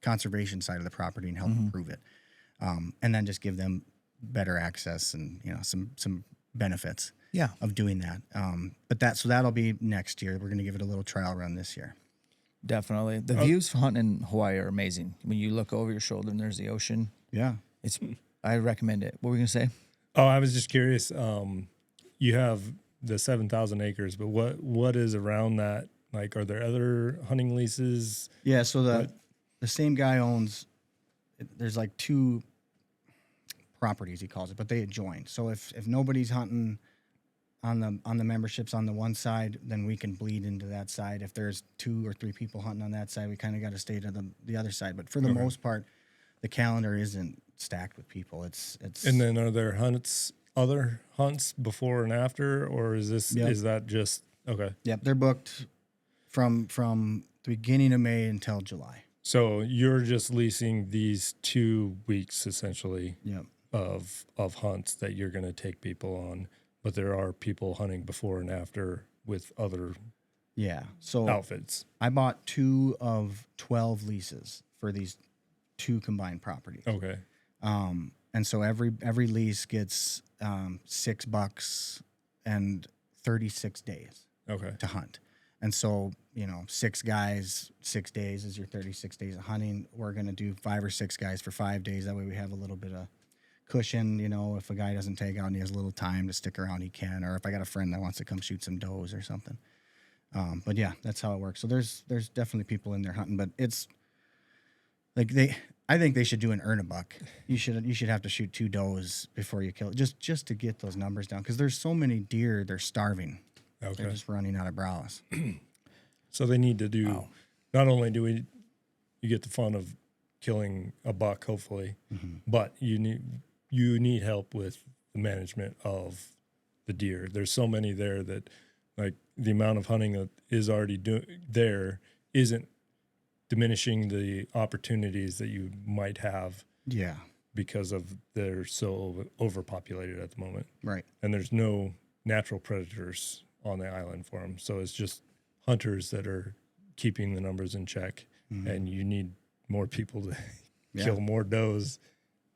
conservation side of the property and help improve it. And then just give them better access and some benefits of doing that. But that'll be next year. We're going to give it a little trial run this year. Definitely. The views for hunting in Hawaii are amazing. When you look over your shoulder and there's the ocean. Yeah. I recommend it. What were we going to say? Oh, I was just curious. You have the 7,000 acres, but what is around that? Like, are there other hunting leases? Yeah, so the same guy owns, there's like 2 properties, he calls it, but they adjoin. So if nobody's hunting on the memberships on the one side, then we can bleed into that side. If there's 2 or 3 people hunting on that side, we kind of got to stay to the other side. But for the most part, the calendar isn't stacked with people. It's And then are there other hunts before and after, or is that just okay? Yep, they're booked from the beginning of May until July. So you're just leasing these 2 weeks essentially Yep. of hunts that you're going to take people on, but there are people hunting before and after with other So outfits. I bought 2 of 12 leases for these 2 combined properties. Okay. And so every lease gets $6 and 36 days Okay. to hunt. And so, 6 guys, 6 days is your 36 days of hunting. We're going to do 5 or 6 guys for 5 days. That way we have a little bit of cushion. If a guy doesn't take out and he has a little time to stick around, he can. Or if I got a friend that wants to come shoot some does or something. But yeah, that's how it works. So there's definitely people in there hunting, but it's like I think they should do an earn a buck. You should have to shoot 2 does before you kill it, just to get those numbers down. Because there's so many deer, they're starving. Okay. They're just running out of browse. So they need to do. Not only do you get the fun of killing a buck, hopefully, but you need help with the management of the deer. There's so many there that, like, the amount of hunting that is already there isn't diminishing the opportunities that you might have. Yeah. Because of they're so overpopulated at the moment. Right. And there's no natural predators on the island for them. So it's just hunters that are keeping the numbers in check. And you need more people to kill more does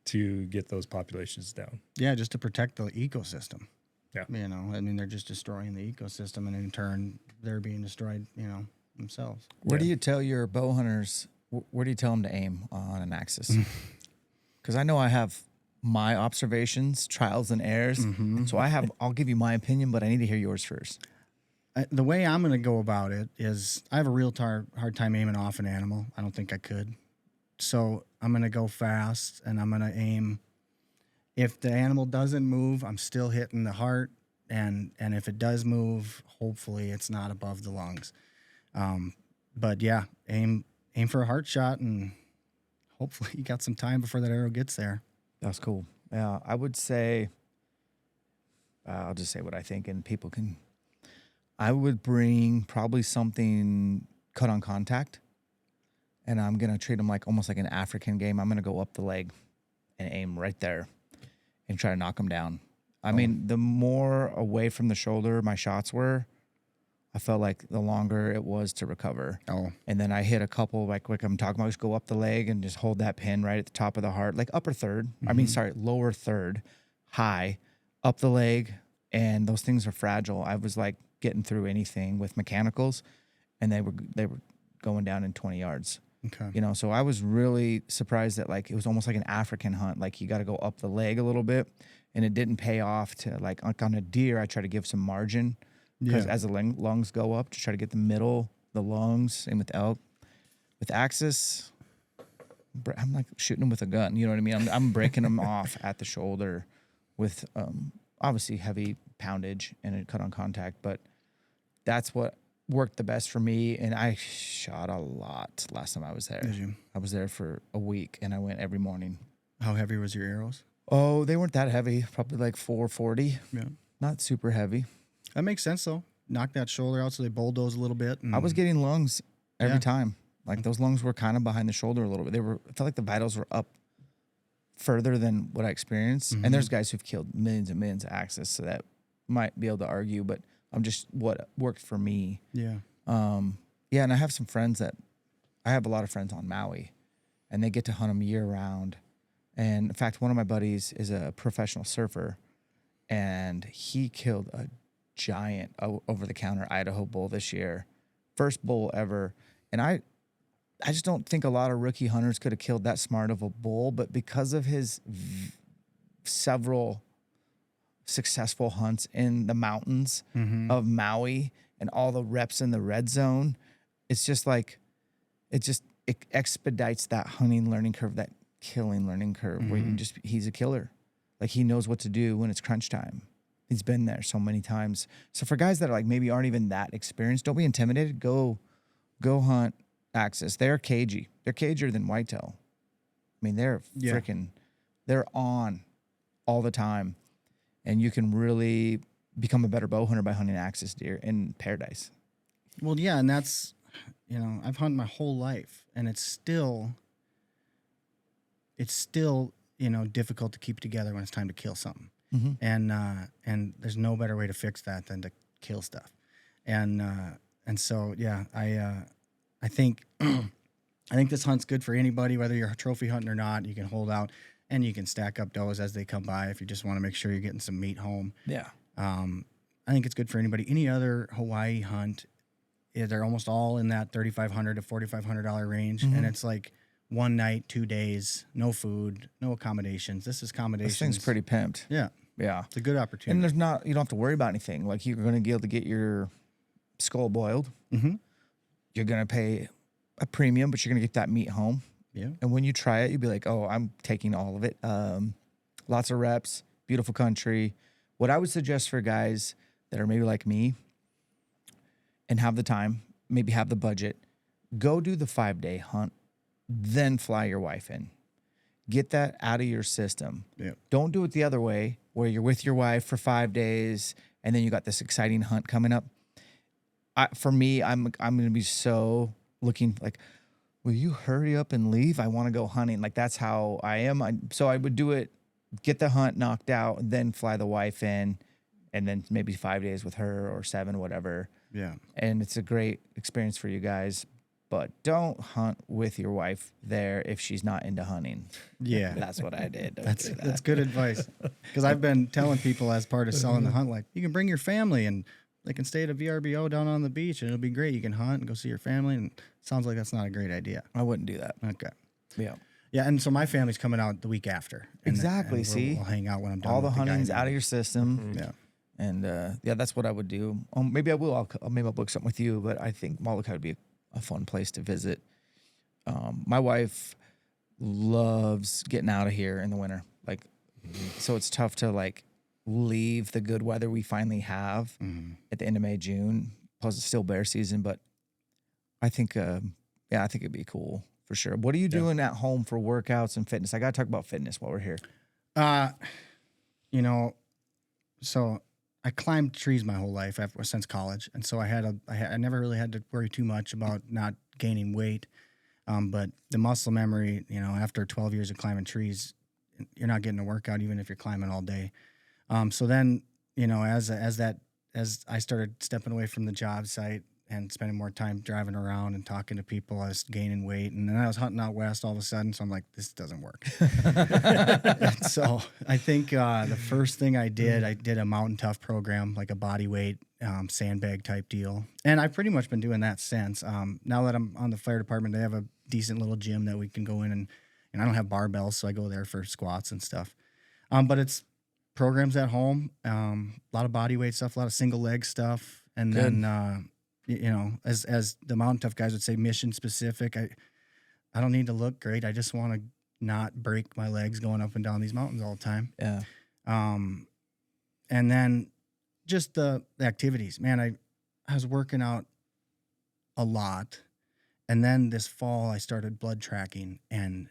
to get those populations down. Yeah, just to protect the ecosystem. Yeah. They're just destroying the ecosystem, and in turn, they're being destroyed, themselves. Where do you tell your bow hunters, where do you tell them to aim on an axis? Because I know I have my observations, trials and errors. So I'll give you my opinion, but I need to hear yours first. The way I'm going to go about it is I have a real hard time aiming off an animal. I don't think I could. So I'm going to go fast, and I'm going to aim. If the animal doesn't move, I'm still hitting the heart. And if it does move, hopefully it's not above the lungs. But yeah, aim for a heart shot, and hopefully you got some time before that arrow gets there. That's cool. Yeah, I would say, I'll just say what I think, and people can. I would bring probably something cut on contact, and I'm going to treat them almost like an African game. I'm going to go up the leg and aim right there and try to knock them down. I mean, the more away from the shoulder my shots were, I felt like the longer it was to recover. And then I hit a couple, like I'm talking about, just go up the leg and just hold that pin right at the top of the heart, like upper third. Lower third, high, up the leg. And those things are fragile. I was like getting through anything with mechanicals, and they were going down in 20 yards. Okay. So I was really surprised that it was almost like an African hunt. Like you got to go up the leg a little bit, and it didn't pay off to like on a deer. I try to give some margin because as the lungs go up, to try to get the middle, the lungs, and with elk, with axis, I'm like shooting them with a gun. You know what I mean? I'm breaking them off at the shoulder with obviously heavy poundage and a cut on contact, but that's what worked the best for me. And I shot a lot last time I was there. Did you? I was there for a week, and I went every morning. How heavy was your arrows? Oh, they weren't that heavy. Probably like 440. Yeah. Not super heavy. That makes sense, though. Knock that shoulder out so they bulldoze a little bit. I was getting lungs every time. Like those lungs were kind of behind the shoulder a little bit. I felt like the vitals were up further than what I experienced. And there's guys who've killed millions and millions of axis, so that might be able to argue, but I'm just what worked for me. Yeah. And I have some friends I have a lot of friends on Maui, and they get to hunt them year round. And in fact, one of my buddies is a professional surfer, and he killed a giant over-the-counter Idaho bull this year. First bull ever. And I just don't think a lot of rookie hunters could have killed that smart of a bull, but because of his several successful hunts in the mountains of Maui and all the reps in the red zone, it's just like, it expedites that hunting learning curve, that killing learning curve where he's a killer. Like he knows what to do when it's crunch time. He's been there so many times. So for guys that are like maybe aren't even that experienced, don't be intimidated. Go hunt axis. They're cagey. They're cagier than whitetail. I mean, they're freaking, they're on all the time. And you can really become a better bow hunter by hunting axis deer in paradise. Well, yeah, and that's, you know, I've hunted my whole life, and it's still, you know, difficult to keep together when it's time to kill something. And there's no better way to fix that than to kill stuff. And so, yeah, I think this hunt's good for anybody, whether you're trophy hunting or not. You can hold out and you can stack up does as they come by if you just want to make sure you're getting some meat home. Yeah. I think it's good for anybody. Any other Hawaii hunt, they're almost all in that $3,500 to $4,500 range, and it's like 1 night, 2 days, no food, no accommodations. This is accommodations. This thing's pretty pimped. Yeah. Yeah. It's a good opportunity. And you don't have to worry about anything. Like you're going to be able to get your skull boiled. You're going to pay a premium, but you're going to get that meat home. Yeah. And when you try it, you'll be like, oh, I'm taking all of it. Lots of reps, beautiful country. What I would suggest for guys that are maybe like me and have the time, maybe have the budget, go do the 5-day hunt, then fly your wife in. Get that out of your system. Yeah. Don't do it the other way where you're with your wife for 5 days and then you got this exciting hunt coming up. For me, I'm going to be so looking like, will you hurry up and leave? I want to go hunting. Like that's how I am. So I would do it, get the hunt knocked out, and then fly the wife in, and then maybe 5 days with her or 7, whatever. Yeah. And it's a great experience for you guys. But don't hunt with your wife there if she's not into hunting. Yeah. That's what I did. That's good advice. Because I've been telling people as part of selling the hunt, like, you can bring your family and they can stay at a VRBO down on the beach and it'll be great. You can hunt and go see your family. And it sounds like that's not a great idea. I wouldn't do that. Okay. Yeah. Yeah, and so my family's coming out the week after. Exactly. See? We'll hang out when I'm done. All the with hunting's guys. out of your system. Yeah. And yeah, that's what I would do. Maybe I will. Maybe I'll book something with you. But I think Molokai would be a fun place to visit. My wife loves getting out of here in the winter. Like, so it's tough to like leave the good weather we finally have at the end of May, June. Plus, it's still bear season. But I think, I think it'd be cool for sure. What are you doing at home for workouts and fitness? I got to talk about fitness while we're here. You know, so I climbed trees my whole life since college, and so I never really had to worry too much about not gaining weight. But the muscle memory, you know, after 12 years of climbing trees, you're not getting a workout even if you're climbing all day. So then, you know, as I started stepping away from the job site and spending more time driving around and talking to people, I was gaining weight. And then I was hunting out west all of a sudden. So I'm like, this doesn't work. And so I think the first thing I did a Mountain Tough program, like a body weight sandbag type deal. And I've pretty much been doing that since. Now that I'm on the fire department, they have a decent little gym that we can go in and I don't have barbells, so I go there for squats and stuff. But it's programs at home, a lot of body weight stuff, a lot of single leg stuff. And Good. then, you know, as the Mountain Tough guys would say, mission specific. I don't need to look great. I just want to not break my legs going up and down these mountains all the time. Yeah. And then just the activities, man, I was working out a lot. And then this fall I started blood tracking, and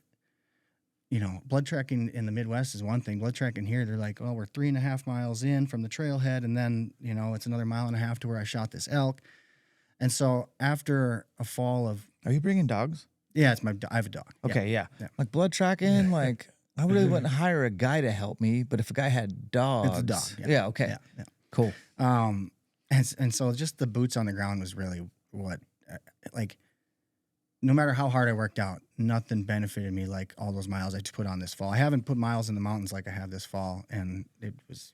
you know, blood tracking in the Midwest is one thing. Blood tracking here, they're like, well, we're 3.5 miles in from the trailhead, and then, you know, it's another 1.5 miles to where I shot this elk. And so after a fall of... Are you bringing dogs? Yeah, I have a dog. Okay, yeah. Yeah. Like blood tracking, like I really wouldn't hire a guy to help me, but if a guy had dogs... It's a dog. Yeah, okay. Yeah. Cool. And so just the boots on the ground was really what, like, no matter how hard I worked out, nothing benefited me like all those miles I just put on this fall. I haven't put miles in the mountains like I have this fall, and it was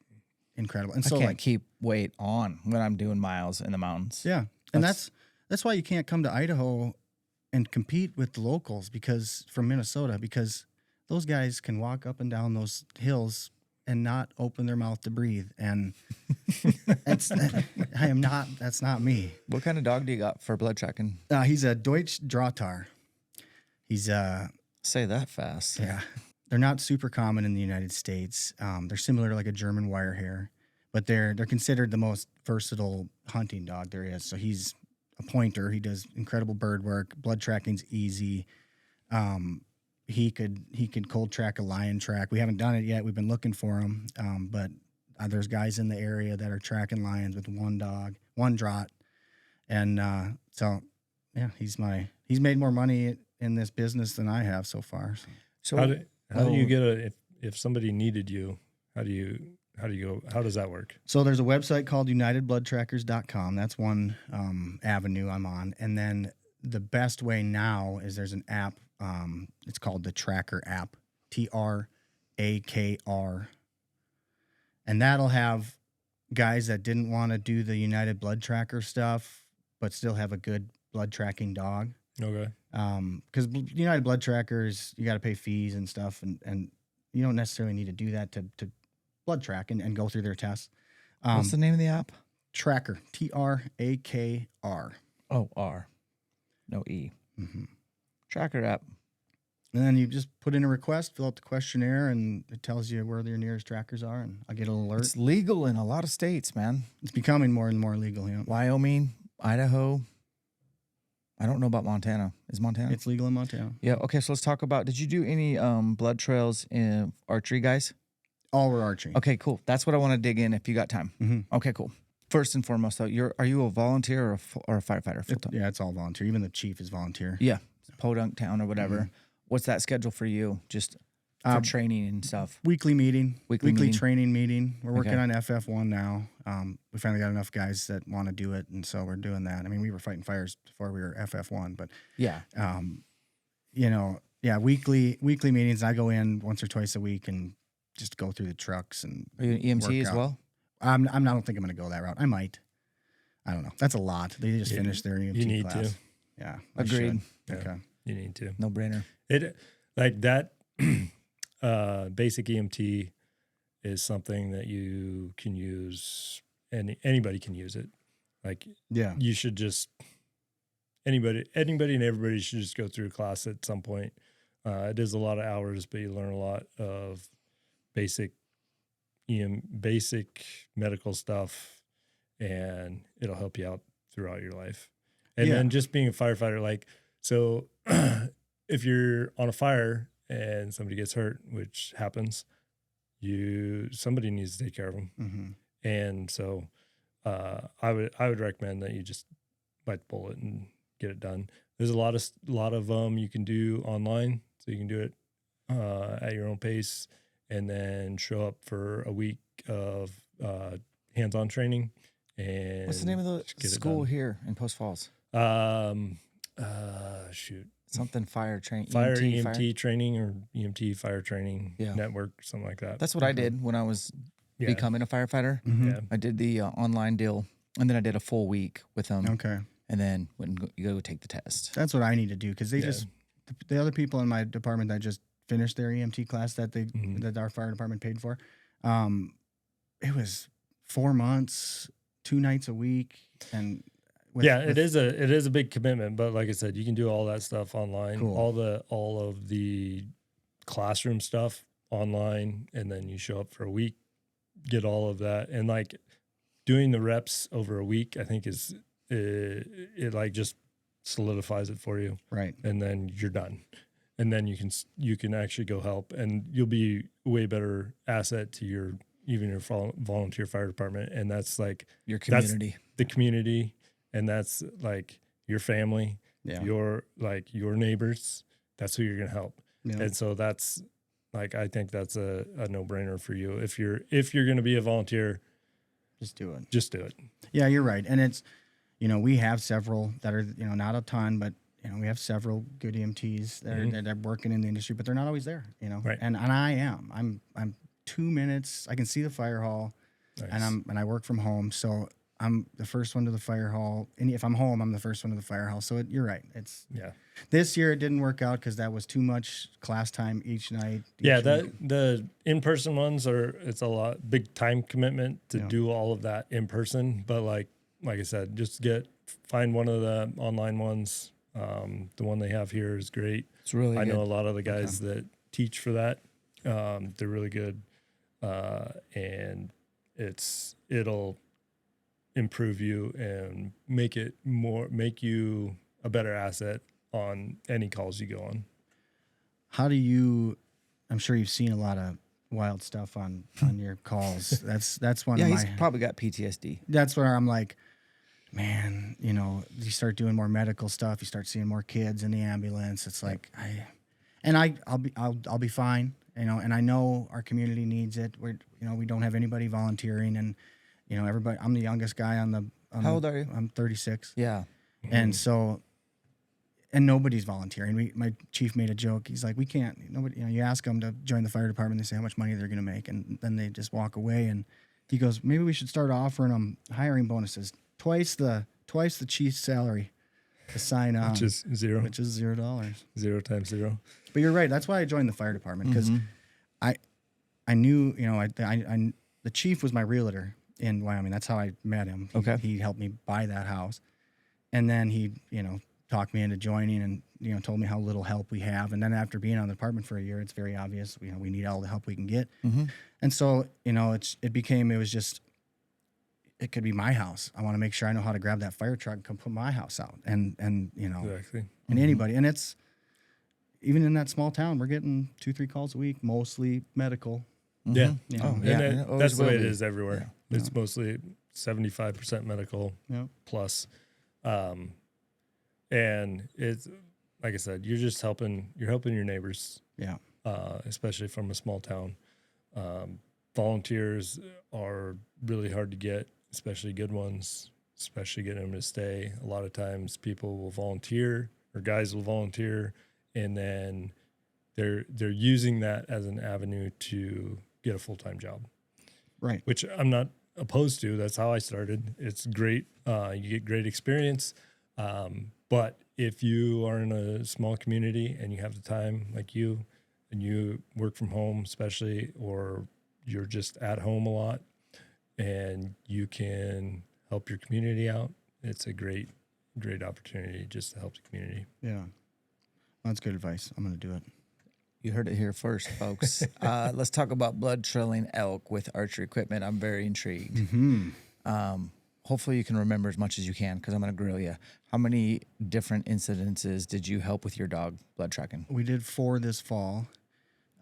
incredible. And so I can't like, keep weight on when I'm doing miles in the mountains. yeah. And that's why you can't come to Idaho and compete with the locals from Minnesota, because those guys can walk up and down those hills and not open their mouth to breathe. And that's not me. What kind of dog do you got for blood tracking? He's a Deutsch Drahtar. He's Say that fast. yeah. They're not super common in the United States. They're similar to like a German wire hair, but they're considered the most versatile hunting dog there is. So he's a pointer. He does incredible bird work. Blood tracking's easy. He could cold track a lion track. We haven't done it yet. We've been looking for him, but there's guys in the area that are tracking lions with one draught, and so yeah, he's made more money in this business than I have so far. So how do you get if somebody needed you? How does that work? So there's a website called UnitedBloodTrackers.com. That's one avenue I'm on, and then the best way now is there's an app. It's called the Tracker app, TRAKR, and that'll have guys that didn't want to do the United Blood Tracker stuff, but still have a good blood tracking dog. Okay. Because United Blood Trackers, you got to pay fees and stuff, and you don't necessarily need to do that to blood track and go through their tests. What's the name of the app? Tracker, TRAKR. Oh, R, no E. Mm-hmm. Tracker app. And then you just put in a request, fill out the questionnaire, and it tells you where your nearest trackers are, and I get an alert. It's legal in a lot of states, man. It's becoming more and more legal. Yeah, Wyoming, Idaho. I don't know about Montana. Is Montana? it's legal in Montana. Yeah. Okay. So let's talk about. Did you do any blood trails in archery, guys? All were archery. Okay. Cool. That's what I want to dig in if you got time. Mm-hmm. Okay. Cool. First and foremost, though, are you a volunteer or a firefighter full time? Yeah, it's all volunteer. Even the chief is volunteer. Yeah. Podunk Town or whatever. Mm-hmm. What's that schedule for you? Just for training and stuff. Weekly meeting. Weekly meeting. Training meeting. We're working on FF1 now. We finally got enough guys that want to do it, and so we're doing that. I mean, we were fighting fires before we were FF1, but yeah. Weekly meetings. I go in once or twice a week and just go through the trucks and. Are you an EMT as well? I don't think I'm going to go that route. I might. I don't know. That's a lot. They just finished their EMT You need class. to. Yeah. Agreed. Yeah, Okay. you need to. No brainer. It like that. Basic EMT is something that you can use, and anybody can use it. Like, yeah, you should just anybody and everybody should just go through a class at some point. It is a lot of hours, but you learn a lot of basic medical stuff, and it'll help you out throughout your life. And then just being a firefighter, like, so if you're on a fire and somebody gets hurt, which happens, somebody needs to take care of them. Mm-hmm. And so I would recommend that you just bite the bullet and get it done. There's a lot of you can do online, so you can do it at your own pace, and then show up for a week of hands-on training. And what's the name of the school here in Post Falls? Shoot. Something fire training. EMT training or EMT fire training network, something like that. That's what I did when I was becoming a firefighter. Mm-hmm. Yeah. I did the online deal, and then I did a full week with them. Okay. And then you go take the test. That's what I need to do, because they just the other people in my department that just finished their EMT class that that our fire department paid for. It was 4 months, 2 nights a week, and it is a big commitment. But like I said, you can do all that stuff online. Cool. All of the classroom stuff online, and then you show up for a week, get all of that, and like doing the reps over a week, I think is it like just solidifies it for you, right? And then you're done. And then you can actually go help, and you'll be a way better asset to your volunteer fire department. And that's like your community, that's the community, and that's like your family, your neighbors. That's who you're gonna help. Yeah. And so that's like, I think that's a no brainer for you. If you're gonna be a volunteer, just do it. Just do it. Yeah, you're right. And it's, we have several that are, not a ton, but we have several good EMTs that are working in the industry, but they're not always there, Right. And I am. I'm 2 minutes. I can see the fire hall, nice. and I work from home, so I'm the first one to the fire hall. And if I'm home, I'm the first one to the fire hall. So you're right. This year it didn't work out because that was too much class time each night. The in-person ones it's a big time commitment to do all of that in person. But like I said, just find one of the online ones. The one they have here is great. It's really good. I know a lot of the guys that teach for that. They're really good. And it'll improve you and make you a better asset on any calls you go on. How do you? I'm sure you've seen a lot of wild stuff on your calls. That's one. Yeah, of he's my, probably got PTSD. That's where I'm like, man, you start doing more medical stuff, you start seeing more kids in the ambulance. It's like I'll be fine, and I know our community needs it. We don't have anybody volunteering, and everybody. I'm the youngest guy on the. How old are you? I'm 36. Yeah. And so, and nobody's volunteering. My chief made a joke. He's like, we can't. Nobody. You ask them to join the fire department, they say how much money they're going to make, and then they just walk away. And he goes, maybe we should start offering them hiring bonuses. Twice the chief's salary to sign on, Which is $0. $0. 0 times 0. But you're right. That's why I joined the fire department, because I knew the chief was my realtor in Wyoming. That's how I met him. Okay. He helped me buy that house, and then he talked me into joining, and told me how little help we have. And then after being on the department for a year, it's very obvious we need all the help we can get. Mm-hmm. And so it could be my house. I want to make sure I know how to grab that fire truck and come put my house out. And Exactly. and anybody. And it's even in that small town, we're getting 2-3 calls a week, mostly medical. Yeah. You Oh, know. yeah. And it always that's the way will it be. is everywhere. Yeah. It's mostly 75% medical Yeah. plus. And it's, like I said, you're helping your neighbors, Yeah. especially from a small town. Volunteers are really hard to get, especially good ones, especially getting them to stay. A lot of times people will volunteer, or guys will volunteer, and then they're using that as an avenue to get a full-time job. Right. Which I'm not opposed to. That's how I started. It's great. You get great experience. But if you are in a small community and you have the time like you, and you work from home especially, or you're just at home a lot and you can help your community out, it's a great opportunity just to help the community. Yeah. That's good advice. I'm going to do it. You heard it here first, folks. Let's talk about blood trailing elk with archery equipment. I'm very intrigued. Mm-hmm. Hopefully you can remember as much as you can, because I'm going to grill you. How many different incidences did you help with your dog blood tracking? We did 4 this fall.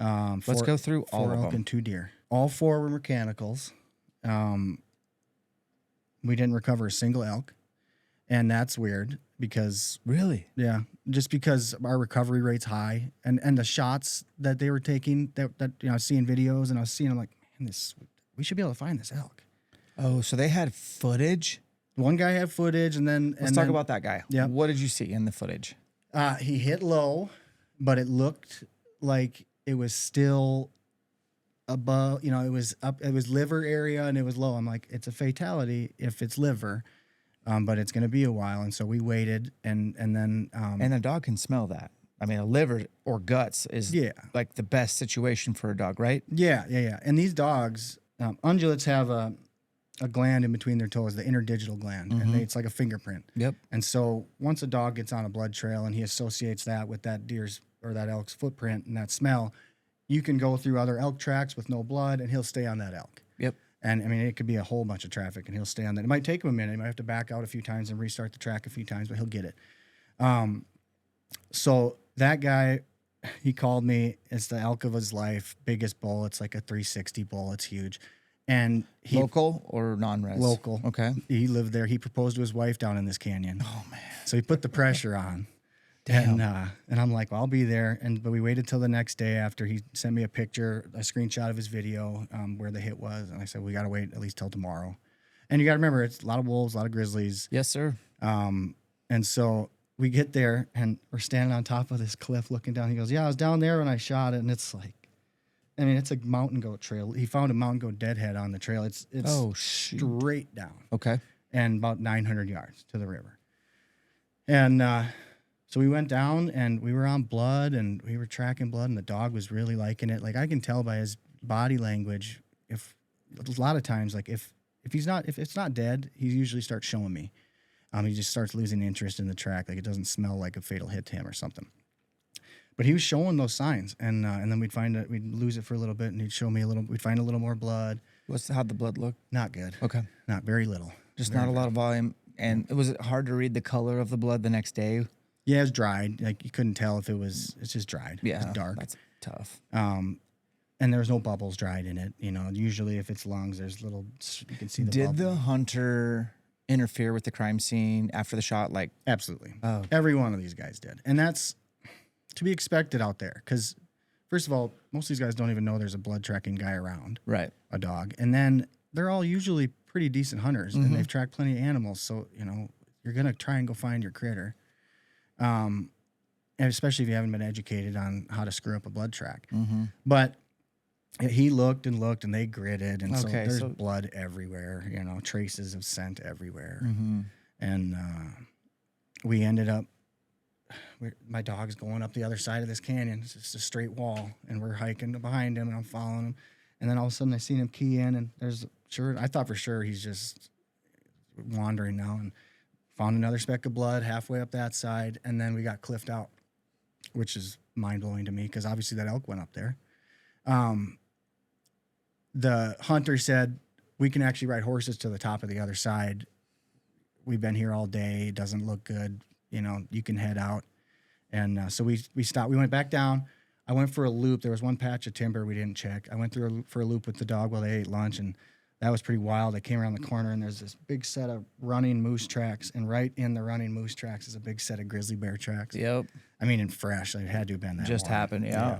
Let's go through all 4 of elk them. and 2 deer. All 4 were mechanicals. We didn't recover a single elk, and that's weird because Really? yeah, just because our recovery rate's high, and the shots that they were taking that I was seeing videos, and I was seeing, I'm like, man, we should be able to find this elk. Oh, so they had footage? One guy had footage, and then Let's talk about that guy. Yeah. What did you see in the footage? He hit low, but it looked like it was still above, it was up, it was liver area, and it was low. I'm like, it's a fatality if it's liver, but it's going to be a while. And so we waited, and then, And a dog can smell that. I mean, a liver or guts is like the best situation for a dog, right? Yeah. And these dogs, ungulates have a gland in between their toes, the interdigital gland, and it's like a fingerprint. Yep. And so once a dog gets on a blood trail and he associates that with that deer's or that elk's footprint and that smell, you can go through other elk tracks with no blood, and he'll stay on that elk. Yep. And I mean, it could be a whole bunch of traffic, and he'll stay on that. It might take him a minute. He might have to back out a few times and restart the track a few times, but he'll get it. So that guy, he called me. It's the elk of his life, biggest bull. It's like a 360 bull. It's huge. And he Local or non-res? local. Okay. He lived there. He proposed to his wife down in this canyon. Oh, man. So he put the pressure on. Damn. And I'm like, well, I'll be there. But we waited till the next day after he sent me a picture, a screenshot of his video where the hit was. And I said, we got to wait at least till tomorrow. And you got to remember, it's a lot of wolves, a lot of grizzlies. Yes, sir. And so we get there, and we're standing on top of this cliff looking down. He goes, yeah, I was down there when I shot it. And it's like, I mean, it's a mountain goat trail. He found a mountain goat deadhead on the trail. It's straight down. Okay. And about 900 yards to the river. And so we went down, and we were on blood, and we were tracking blood, and the dog was really liking it. Like, I can tell by his body language, if a lot of times, like if it's not dead, he usually starts showing me. He just starts losing interest in the track. Like, it doesn't smell like a fatal hit to him or something. But he was showing those signs, and then we'd lose it for a little bit, and he'd show me we'd find a little more blood, How'd the blood look? Not good. Okay. Not very little. Just not a lot of volume. And was it hard to read the color of the blood the next day? Yeah, it was dried. Like you couldn't tell if it's just dried. Yeah. It was dark. That's tough. And there was no bubbles dried in it. You know, usually if it's lungs, there's little, you can see the Did bubble. the hunter interfere with the crime scene after the shot? Like, Absolutely. Oh. Every one of these guys did. And that's to be expected out there. Because, first of all, most of these guys don't even know there's a blood tracking guy around, right. a dog. And then they're all usually pretty decent hunters and they've tracked plenty of animals. So, you know, you're going to try and go find your critter. And especially if you haven't been educated on how to screw up a blood track. But he looked and looked and they gritted. And so there's blood everywhere, you know, traces of scent everywhere. And we ended up, my dog's going up the other side of this canyon. It's just a straight wall. And we're hiking behind him and I'm following him. And then all of a sudden I seen him key in and I thought for sure he's just wandering now, and found another speck of blood halfway up that side. And then we got cliffed out, which is mind blowing to me because obviously that elk went up there. The hunter said, we can actually ride horses to the top of the other side. We've been here all day. It doesn't look good. You know, you can head out. And so we stopped. We went back down. I went for a loop. There was one patch of timber we didn't check. I went through for a loop with the dog while they ate lunch, and that was pretty wild. I came around the corner, and there's this big set of running moose tracks, and right in the running moose tracks is a big set of grizzly bear tracks. Yep. I mean, in fresh. It had to have been that Just warm. happened, yeah.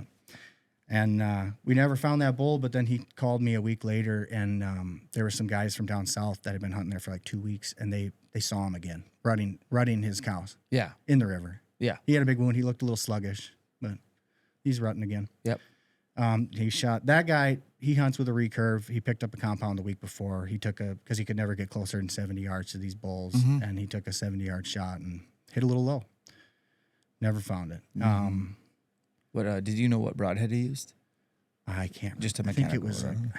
And we never found that bull, but then he called me a week later, and there were some guys from down south that had been hunting there for like 2 weeks, and they saw him again, rutting his cows Yeah. in the river. Yeah. He had a big wound. He looked a little sluggish, but he's rutting again. Yep. He shot that guy. He hunts with a recurve. He picked up a compound the week before. He took because he could never get closer than 70 yards to these bulls, and he took a 70-yard shot and hit a little low. Never found it. What did you know what broadhead he used? I can't. Just a remember. mechanical.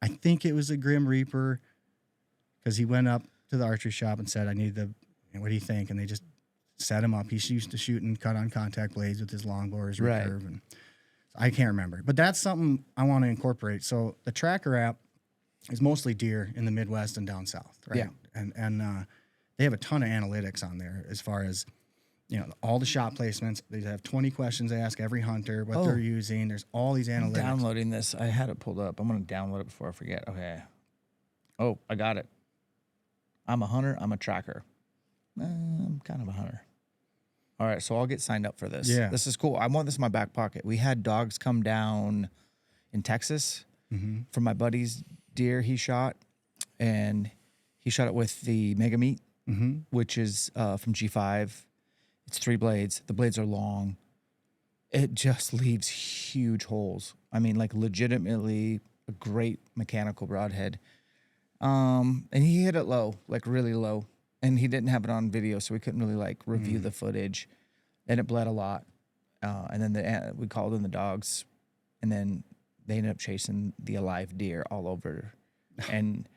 I think it was a Grim Reaper, because he went up to the archery shop and said, "I need what do you think?" And they just set him up. He's used to shooting cut on contact blades with his longbow, his recurve, and I can't remember. But that's something I want to incorporate. So the tracker app is mostly deer in the Midwest and down south, right? Yeah. And they have a ton of analytics on there as far as, you know, all the shot placements. They have 20 questions they ask every hunter, what they're using. There's all these analytics. I'm downloading this. I had it pulled up. I'm going to download it before I forget. Okay. Oh, I got it. I'm a hunter. I'm a tracker. I'm kind of a hunter. All right, so I'll get signed up for this. Yeah. This is cool. I want this in my back pocket. We had dogs come down in Texas from my buddy's deer he shot, and he shot it with the Mega Meat, which is from G5. It's 3 blades. The blades are long. It just leaves huge holes. I mean, like legitimately a great mechanical broadhead. And he hit it low, like really low. And he didn't have it on video, so we couldn't really like review the footage. And it bled a lot. And then we called in the dogs, and then they ended up chasing the alive deer all over. And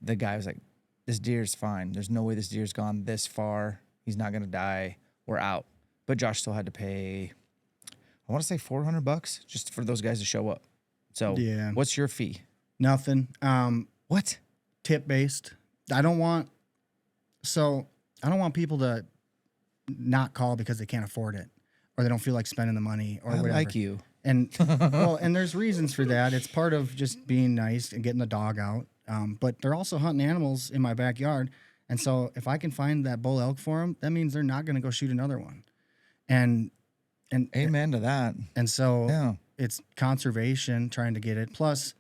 the guy was like, "This deer's fine. There's no way this deer's gone this far. He's not gonna die. We're out." But Josh still had to pay, I want to say $400 just for those guys to show up. So Yeah. what's your fee? Nothing. What? Tip based. I don't want people to not call because they can't afford it, or they don't feel like spending the money, or I whatever. like you. And well, and there's reasons for that. It's part of just being nice and getting the dog out. But they're also hunting animals in my backyard, and so if I can find that bull elk for them, that means they're not going to go shoot another one. And Amen to that. And so Yeah. it's conservation, trying to get it. Plus,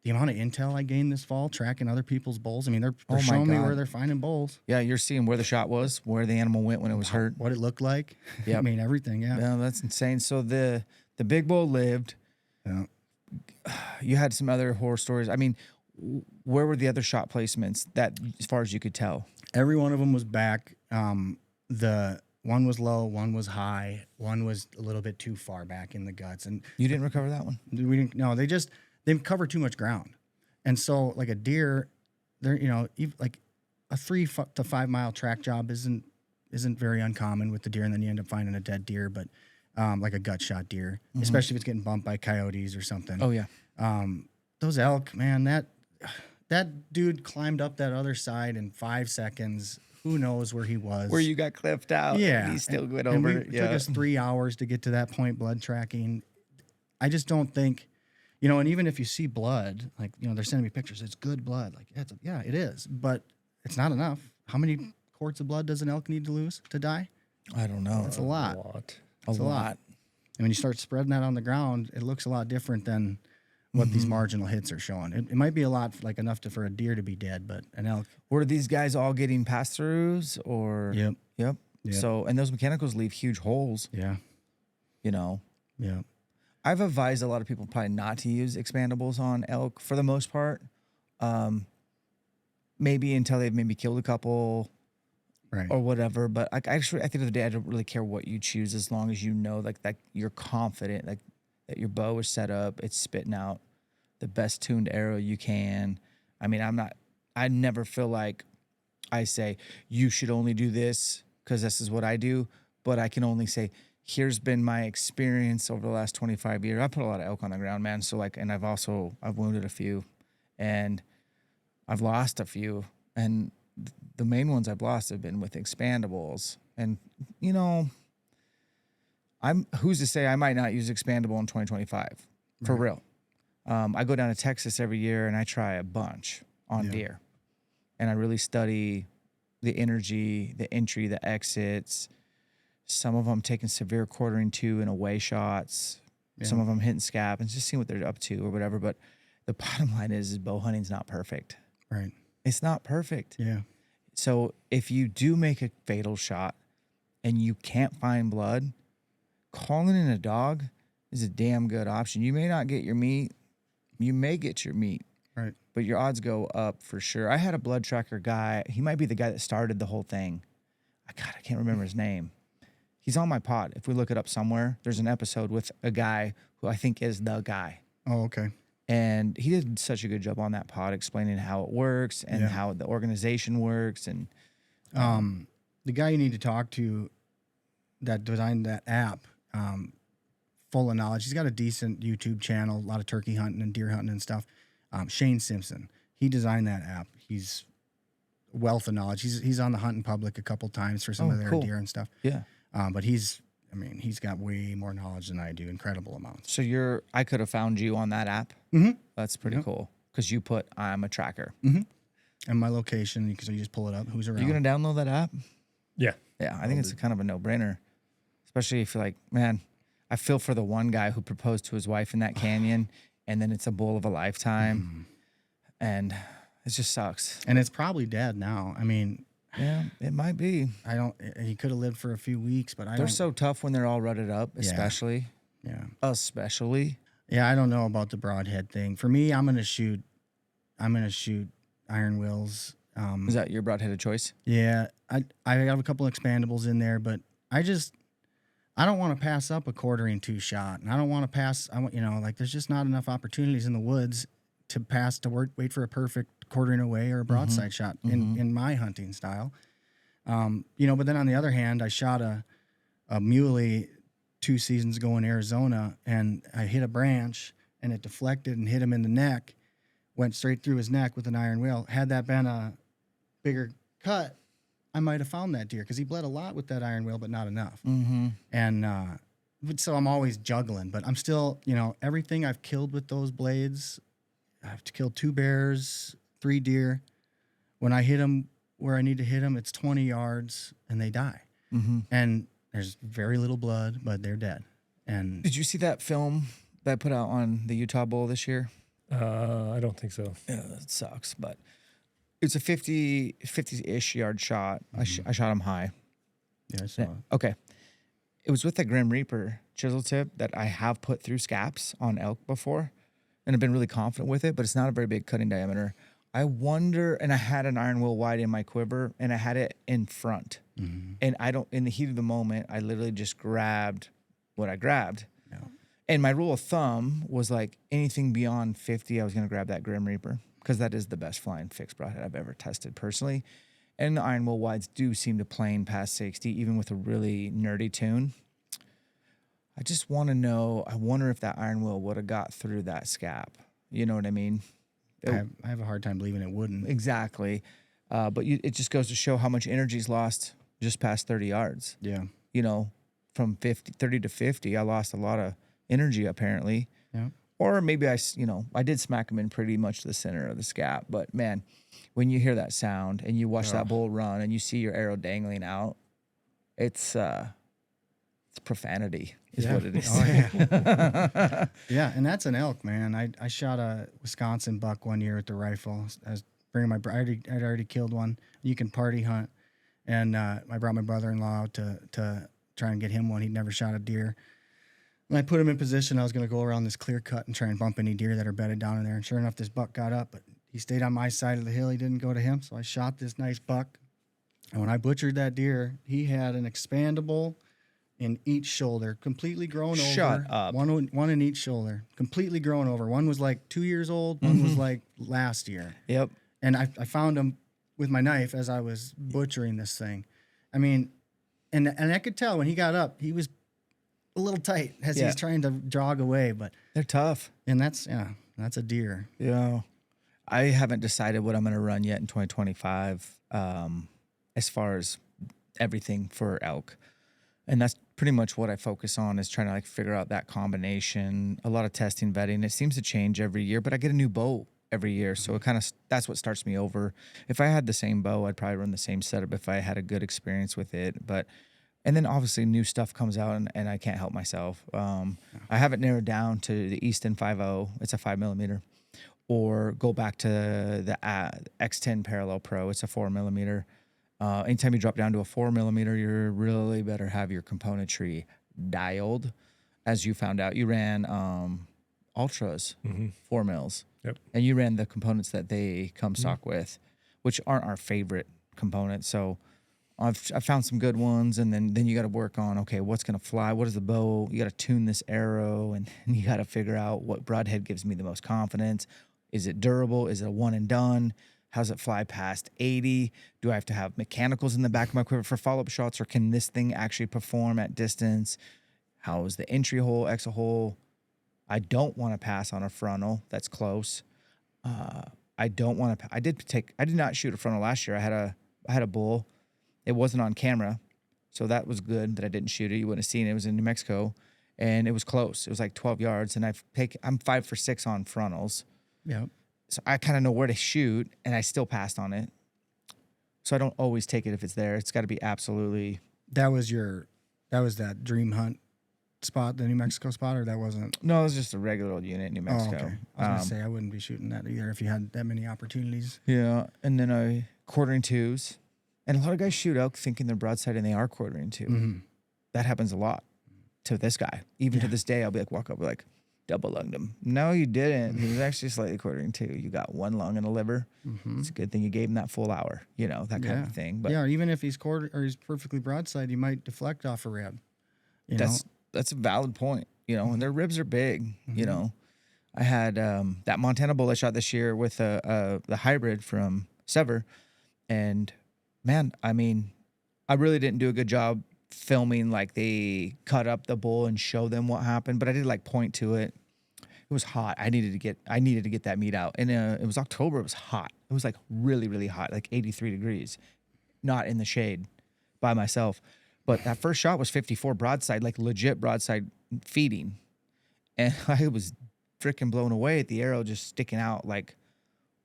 the amount of intel I gained this fall tracking other people's bulls. I mean, they're Oh my showing me God. where they're finding bulls, Yeah, you're seeing where the shot was, where the animal went when it was hurt. what it looked like. Yep. I mean, everything. Yeah. Yeah, that's insane. So the big bull lived. Yeah. You had some other horror stories. I mean, where were the other shot placements that, as far as you could tell? Every one of them was back. The one was low, one was high, one was a little bit too far back in the guts, and You didn't recover that one? we didn't. No, they cover too much ground, and so like a deer, they're like a 3 to 5 mile track job isn't very uncommon with the deer, and then you end up finding a dead deer, but like a gut shot deer, especially if it's getting bumped by coyotes or something. Oh, yeah. Those elk, man, that dude climbed up that other side in 5 seconds. Who knows where he was? Where you got clipped out. Yeah. And he still went and over we, it. It Yeah. took us 3 hours to get to that point, blood tracking. I just don't think, and even if you see blood, like, they're sending me pictures, it's good blood. Like, yeah, it is, but it's not enough. How many quarts of blood does an elk need to lose to die? I don't know. It's a lot. A lot. And when you start spreading that on the ground, it looks a lot different than what these marginal hits are showing. It might be a lot, like enough for a deer to be dead, but an elk. Were these guys all getting pass-throughs or? Yep. Yep. So, and those mechanicals leave huge holes. Yeah. Yeah. I've advised a lot of people probably not to use expandables on elk for the most part. Maybe until they've maybe killed a couple, Right. or whatever. But at the end of the day, I don't really care what you choose as long as you know that you're confident that your bow is set up, it's spitting out the best tuned arrow you can. I mean, I never feel like I say you should only do this because this is what I do, but I can only say here's been my experience over the last 25 years. I put a lot of elk on the ground, man. So and I've wounded a few, and I've lost a few, and the main ones I've lost have been with expandables. And who's to say I might not use expandable in 2025 for real. I go down to Texas every year and I try a bunch on deer, and I really study the energy, the entry, the exits. Some of them taking severe quartering to and away shots. Some of them hitting scap and just seeing what they're up to or whatever. But the bottom line is bow hunting's not perfect. Right. It's not perfect. Yeah. So if you do make a fatal shot and you can't find blood, calling in a dog is a damn good option. You may not get your meat. You may get your meat. Right. But your odds go up for sure. I had a blood tracker guy. He might be the guy that started the whole thing. I can't remember his name. He's on my pod. If we look it up somewhere, there's an episode with a guy who I think is the guy. Oh, okay. And he did such a good job on that pod explaining how it works and how the organization works. And the guy you need to talk to that designed that app, full of knowledge. He's got a decent YouTube channel, a lot of turkey hunting and deer hunting and stuff. Shane Simpson. He designed that app. He's a wealth of knowledge. He's on the hunting public a couple times for some of their deer and stuff. Yeah. But he's got way more knowledge than I do, incredible amounts. So I could have found you on that app. Mm-hmm. That's pretty cool. Because you put, I'm a tracker. Mm-hmm. And my location, because you just pull it up. Who's around? You going to download that app? Yeah. Yeah, I think it's kind of a no-brainer. Especially if you're like, man, I feel for the one guy who proposed to his wife in that canyon, and then it's a bull of a lifetime. And it just sucks. And it's probably dead now. I mean... Yeah, it might be. He could have lived for a few weeks, but they're so tough when they're all rutted up, especially. Yeah. Especially. Yeah, I don't know about the broadhead thing. For me, I'm gonna shoot iron wills. Is that your broadheaded choice? Yeah. I have a couple expandables in there, but I don't want to pass up a quartering 2 shot. And I don't want to pass there's just not enough opportunities in the woods to pass to wait for a perfect quartering away or a broadside shot in my hunting style. But then on the other hand, I shot a muley 2 seasons ago in Arizona, and I hit a branch and it deflected and hit him in the neck, went straight through his neck with an iron wheel. Had that been a bigger cut, I might have found that deer because he bled a lot with that iron wheel, but not enough. And so I'm always juggling, but I'm still, everything I've killed with those blades, I've killed 2 bears, 3 deer. When I hit them where I need to hit them, it's 20 yards and they die. And there's very little blood, but they're dead. And did you see that film that I put out on the Utah Bull this year? I don't think so. Yeah, it sucks, but it's a 50-ish yard shot. I shot him high. Yeah, I saw it. Okay. It was with the Grim Reaper chisel tip that I have put through scaps on elk before, and I've been really confident with it, but it's not a very big cutting diameter. I wonder, and I had an iron wheel wide in my quiver, and I had it in front. And in the heat of the moment, I literally just grabbed what I grabbed. Yeah. And my rule of thumb was like anything beyond 50, I was going to grab that Grim Reaper because that is the best flying fixed broadhead I've ever tested personally. And the iron wheel wides do seem to plane past 60, even with a really nerdy tune. I just want to know, I wonder if that iron wheel would have got through that scap. You know what I mean? I have a hard time believing it wouldn't. Exactly. But it just goes to show how much energy is lost just past 30 yards. Yeah. You know, from 30 to 50, I lost a lot of energy apparently. Yeah. Or maybe I did smack him in pretty much the center of the scap. But man, when you hear that sound and you watch that bull run and you see your arrow dangling out, it's profanity is what it is. Oh, yeah. Yeah, and that's an elk, man. I shot a Wisconsin buck one year with the rifle. I was bringing I'd already killed one. You can party hunt. And I brought my brother-in-law out to try and get him one. He'd never shot a deer. And I put him in position. I was going to go around this clear cut and try and bump any deer that are bedded down in there. And sure enough, this buck got up, but he stayed on my side of the hill. He didn't go to him. So I shot this nice buck. And when I butchered that deer, he had an expandable in each shoulder, completely grown over. Shut up. One in each shoulder, completely grown over. One was like 2 years old. One was like last year. Yep. And I found him with my knife as I was butchering this thing. I mean, and I could tell when he got up, he was a little tight as he was trying to jog away. But they're tough. And that's a deer. Yeah. I haven't decided what I'm going to run yet in 2025 as far as everything for elk. And that's pretty much what I focus on, is trying to like figure out that combination. A lot of testing, vetting. It seems to change every year, but I get a new bow every year. So it kind of, that's what starts me over. If I had the same bow, I'd probably run the same setup if I had a good experience with it. But, and then obviously new stuff comes out and I can't help myself. I have it narrowed down to the Easton 5.0. It's a 5mm. Or go back to the X10 Parallel Pro. It's a 4mm. Anytime you drop down to a 4mm, you really better have your componentry dialed. As you found out, you ran Ultras, 4 mils. Yep. And you ran the components that they come stock with, which aren't our favorite components. So I found some good ones, and then you got to work on, okay, what's going to fly? What is the bow? You got to tune this arrow, and you got to figure out what broadhead gives me the most confidence. Is it durable? Is it a one and done? How's it fly past 80? Do I have to have mechanicals in the back of my quiver for follow-up shots, or can this thing actually perform at distance? How is the entry hole, exit hole? I don't want to pass on a frontal that's close. I don't want to. I did not shoot a frontal last year. I had a bull. It wasn't on camera, so that was good that I didn't shoot it. You wouldn't have seen it. It was in New Mexico, and it was close. It was like 12 yards, and I'm 5 for 6 on frontals. Yeah. So I kind of know where to shoot, and I still passed on it. So I don't always take it if it's there. It's got to be absolutely. That was that dream hunt spot, the New Mexico spot, or that wasn't? No, it was just a regular old unit in New Mexico. Oh, okay. I was going to say, I wouldn't be shooting that either if you had that many opportunities. Yeah, and then I quartering twos. And a lot of guys shoot elk thinking they're broadside and they are quartering two. Mm-hmm. That happens a lot to this guy. Even to this day, I'll be like, walk up, be like, double lunged him. No, you didn't. He was actually slightly quartering two. You got one lung and a liver. Mm-hmm. It's a good thing you gave him that full hour, that kind of thing. But yeah, or even if he's quarter or he's perfectly broadside, you might deflect off a rib. That's a valid point, and their ribs are big, I had that Montana bull I shot this year with the hybrid from Sever, and man, I mean, I really didn't do a good job filming, like they cut up the bull and show them what happened, but I did like point to it. It was hot. I needed to get that meat out. And it was October. It was hot. It was like really, really hot, like 83 degrees, not in the shade by myself. But that first shot was 54 broadside, like legit broadside feeding. And I was freaking blown away at the arrow just sticking out, like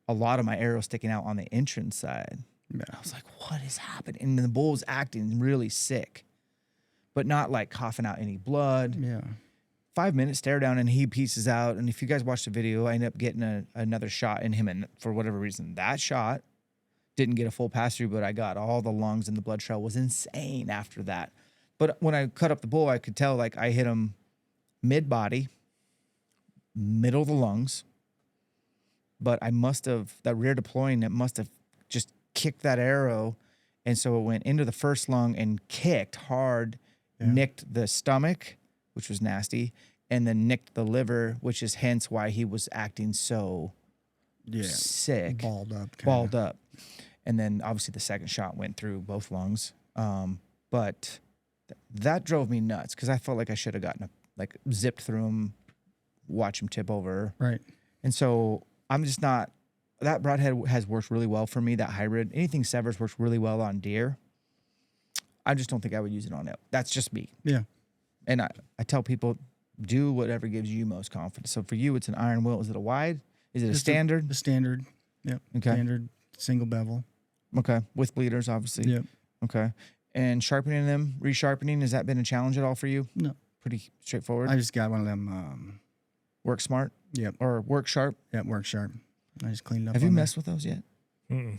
a lot of my arrow sticking out on the entrance side. Yeah. I was like, what is happening? And the bull was acting really sick, but not like coughing out any blood. Yeah. 5 minutes stare down and he pieces out. And if you guys watch the video, I end up getting another shot in him. And for whatever reason, that shot didn't get a full pass through, but I got all the lungs, and the blood trail was insane after that. But when I cut up the bull, I could tell like I hit him mid body, middle of the lungs. But that rear deploying, it must have just kicked that arrow. And so it went into the first lung and kicked hard, nicked the stomach, which was nasty, and then nicked the liver, which is hence why he was acting so sick. Balled up. Balled up. And then obviously the second shot went through both lungs. But that drove me nuts because I felt like I should have zipped through him, watch him tip over. Right. And so I'm just not, that broadhead has worked really well for me. That hybrid, anything severs works really well on deer. I just don't think I would use it on elk. That's just me. Yeah. And I tell people, do whatever gives you most confidence. So for you, it's an iron wheel. Is it a wide? Is it a standard? The standard. Yep. Okay. Standard single bevel. Okay. With bleeders, obviously. Yep. Okay. And sharpening them, resharpening, has that been a challenge at all for you? No. Pretty straightforward. I just got one of them. Work smart? Yep. Or work sharp? Yep. Work sharp. I just cleaned up. Have you on messed with those yet? Mm-mm.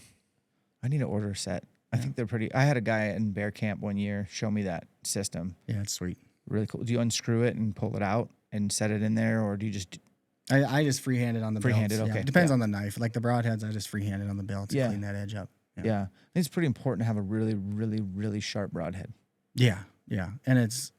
I need to order a set. I think they're pretty. I had a guy in bear camp one year show me that system. Yeah, it's sweet. Really cool. Do you unscrew it and pull it out and set it in there, or do you just I just freehand it on the Freehanded, belts. okay. Yeah, it depends Yeah. on the knife. Like the broadheads, I just freehand it on the belt to Yeah. clean that edge up. Yeah. I think it's pretty important to have a really, really, really sharp broadhead. Yeah, yeah, and it's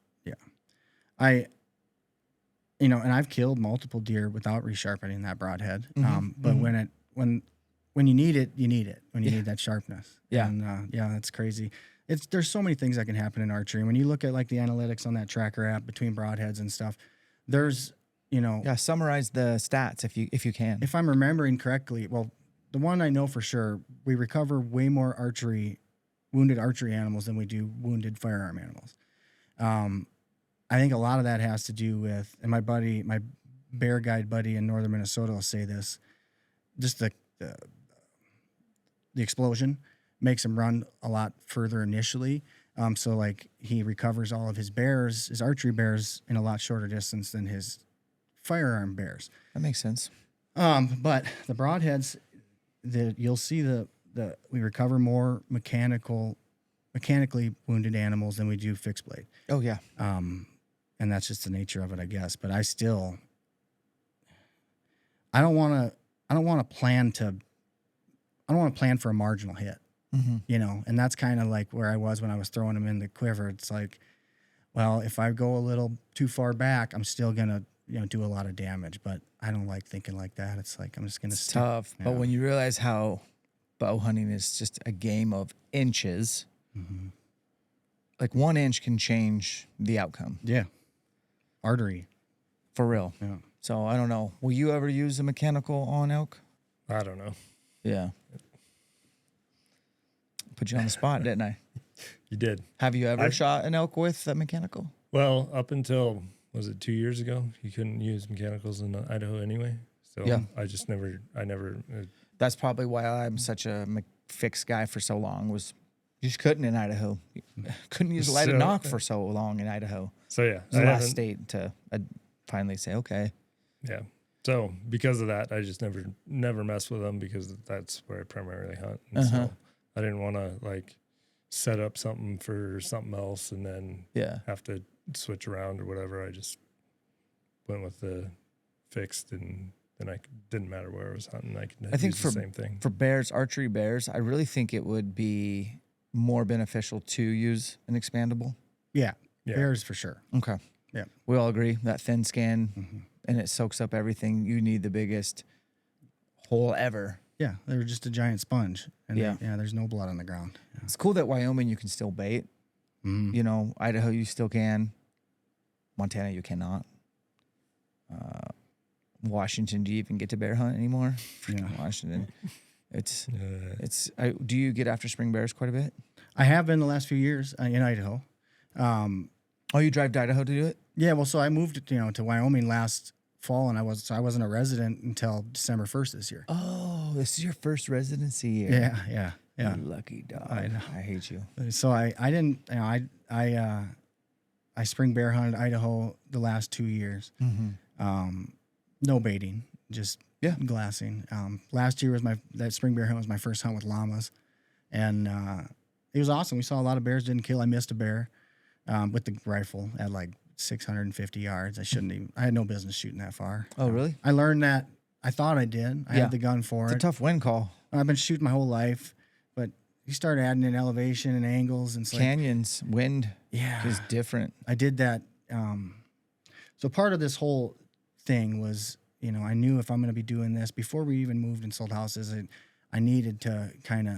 and I've killed multiple deer without resharpening that broadhead. But when you need it, you need it. When you need that sharpness. Yeah. And that's crazy. There's so many things that can happen in archery. When you look at like the analytics on that tracker app between broadheads and stuff, there's Yeah, summarize the stats if you can. if I'm remembering correctly, well, the one I know for sure, we recover way more wounded archery animals than we do wounded firearm animals. I think a lot of that has to do with, and my bear guide buddy in northern Minnesota will say this, just the explosion makes him run a lot further initially. So like he recovers all of his archery bears in a lot shorter distance than his firearm bears. That makes sense. But the broadheads, you'll see we recover more mechanically wounded animals than we do fixed blade. Oh yeah. And that's just the nature of it, I guess. But I don't want to plan for a marginal hit, and that's kind of like where I was when I was throwing them in the quiver. It's like, well, if I go a little too far back, I'm still going to, do a lot of damage, but I don't like thinking like that. It's like, I'm just going to It's tough. Yeah. But when you realize how bow hunting is just a game of inches, like 1 inch can change the outcome. Yeah. Artery. For real. Yeah. So I don't know. Will you ever use a mechanical on elk? I don't know. Yeah. Put you on the spot, didn't I? You did. Have you ever shot an elk with a mechanical? Well, up until, was it 2 years ago? You couldn't use mechanicals in Idaho anyway. So Yeah. I never. That's probably why I'm such a fixed guy for so long. Was you just couldn't in Idaho. Couldn't use a light and knock for so long in Idaho. So yeah, It was the last state to finally say, okay. Yeah. So because of that, I just never mess with them because that's where I primarily hunt. And so I didn't want to like set up something for something else and then have to switch around or whatever. I just went with the fixed, and then I didn't matter where I was hunting. I could think use the same thing. For bears, archery bears, I really think it would be more beneficial to use an expandable. Yeah. Yeah. Bears for sure. Okay. Yeah. We all agree that thin skin and it soaks up everything. You need the biggest hole ever. Yeah. They're just a giant sponge. And Yeah. there's no blood on the ground. Yeah. It's cool that Wyoming you can still bait. Idaho you still can. Montana you cannot. Washington, do you even get to bear hunt anymore? Freaking Washington. Do you get after spring bears quite a bit? I have been the last few years in Idaho. Oh, you drive to Idaho to do it? Yeah, well, so I moved, to Wyoming last fall, and I wasn't a resident until December 1st this year. Oh, this is your first residency year. Yeah. You lucky dog. I know. I hate you. So I didn't, I spring bear hunted Idaho the last 2 years. No baiting, just glassing. Last year that spring bear hunt was my first hunt with llamas, and it was awesome. We saw a lot of bears, didn't kill. I missed a bear with the rifle at like 650 yards. I had no business shooting that far. Oh, really? I learned that. I thought I did. I had the gun for It's it. a tough wind call. I've been shooting my whole life, but you start adding in elevation and angles and Canyons, wind is different. I did that. So part of this whole thing was, I knew if I'm going to be doing this before we even moved and sold houses, I needed to kind of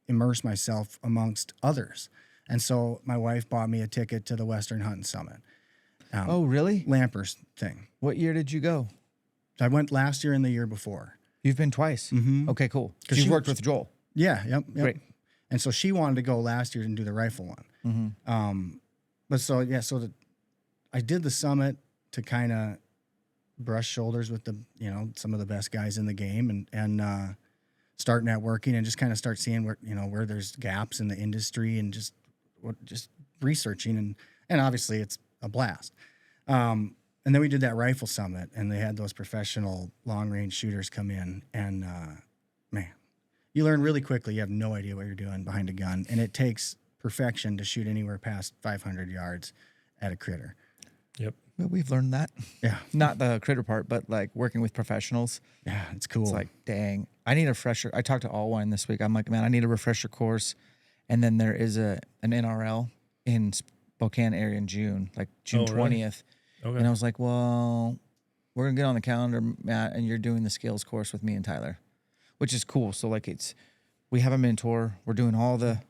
immerse myself amongst others. And so my wife bought me a ticket to the Western Hunting Summit. Oh, really? Lampers thing. What year did you go? I went last year and the year before. You've been twice. Mm-hmm. Okay, cool. 'Cause 'Cause you've she- worked with Joel. Yeah, yep. Great. And so she wanted to go last year and do the rifle one. Mm-hmm. But so yeah, so I did the summit to kind of brush shoulders with the some of the best guys in the game and start networking and just kind of start seeing where there's gaps in the industry and just researching and obviously it's a blast. And then we did that rifle summit and they had those professional long range shooters come in and man, you learn really quickly. You have no idea what you're doing behind a gun, and it takes perfection to shoot anywhere past 500 yards at a critter. Yep. Well, we've learned that. Yeah. Not the critter part, but like working with professionals. Yeah, it's cool. It's like, dang, I need a refresher. I talked to Allwine this week. I'm like, man, I need a refresher course. And then there is an NRL in Spokane area in June, like June 20th. Okay. And I was like, well, we're going to get on the calendar, Matt, and you're doing the skills course with me and Tyler, which is cool. So like we have a mentor. We're doing all the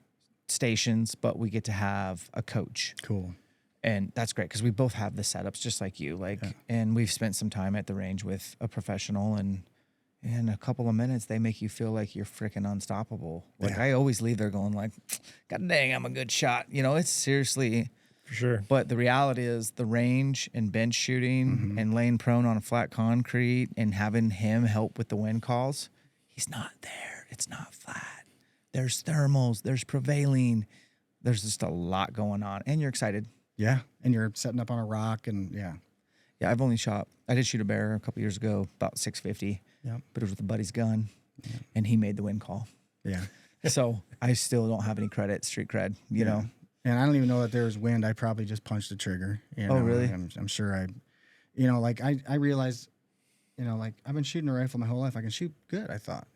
stations, but we get to have a coach. Cool. And that's great because we both have the setups just like you. And we've spent some time at the range with a professional, and in a couple of minutes they make you feel like you're freaking unstoppable. Like I always leave there going like, God dang, I'm a good shot. It's seriously For sure. But the reality is the range and bench shooting and laying prone on a flat concrete and having him help with the wind calls, he's not there. It's not flat. There's thermals, there's prevailing. There's just a lot going on. And you're excited. Yeah, and you're setting up on a rock, and yeah. Yeah, I did shoot a bear a couple years ago, about 650. Yeah. But it was with a buddy's gun, and he made the wind call. Yeah. So I still don't have any street cred, you know. And I don't even know that there's wind. I probably just punched the trigger. Oh, really? I'm sure I realized, like I've been shooting a rifle my whole life. I can shoot good, I thought,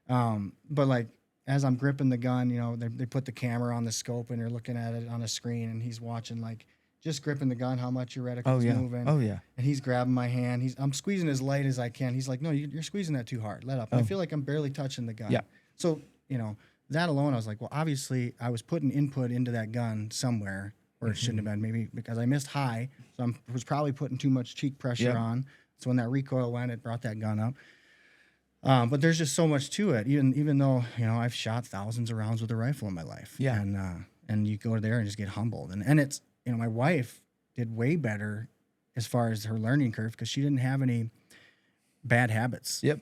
but like as I'm gripping the gun, they put the camera on the scope and you're looking at it on a screen and he's watching like just gripping the gun, how much your reticle's moving. Oh, yeah. And he's grabbing my hand. I'm squeezing as light as I can. He's like, no, you're squeezing that too hard. Let up. And I feel like I'm barely touching the gun. Yeah. So, that alone, I was like, well, obviously I was putting input into that gun somewhere where it shouldn't have been, maybe because I missed high. So I was probably putting too much cheek pressure on. So when that recoil went, it brought that gun up. But there's just so much to it, even though, I've shot thousands of rounds with a rifle in my life. Yeah. And you go there and just get humbled. And it's, my wife did way better as far as her learning curve because she didn't have any bad habits. Yep.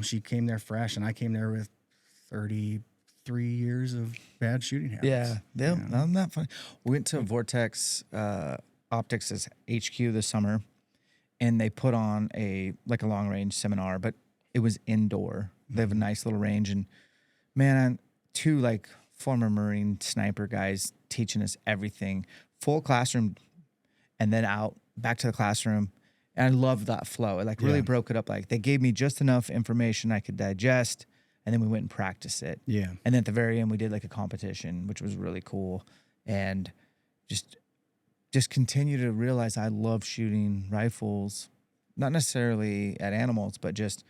She came there fresh and I came there with 33 years of bad shooting habits. Yeah. I'm not funny. We went to Vortex Optics' HQ this summer, and they put on a long range seminar, but it was indoor. They have a nice little range, and man, two former Marine sniper guys teaching us everything, full classroom, and then out back to the classroom. And I love that flow. It really broke it up. They gave me just enough information I could digest, and then we went and practiced it. Yeah. And then at the very end, we did a competition, which was really cool. And just continue to realize I love shooting rifles, not necessarily at animals, but just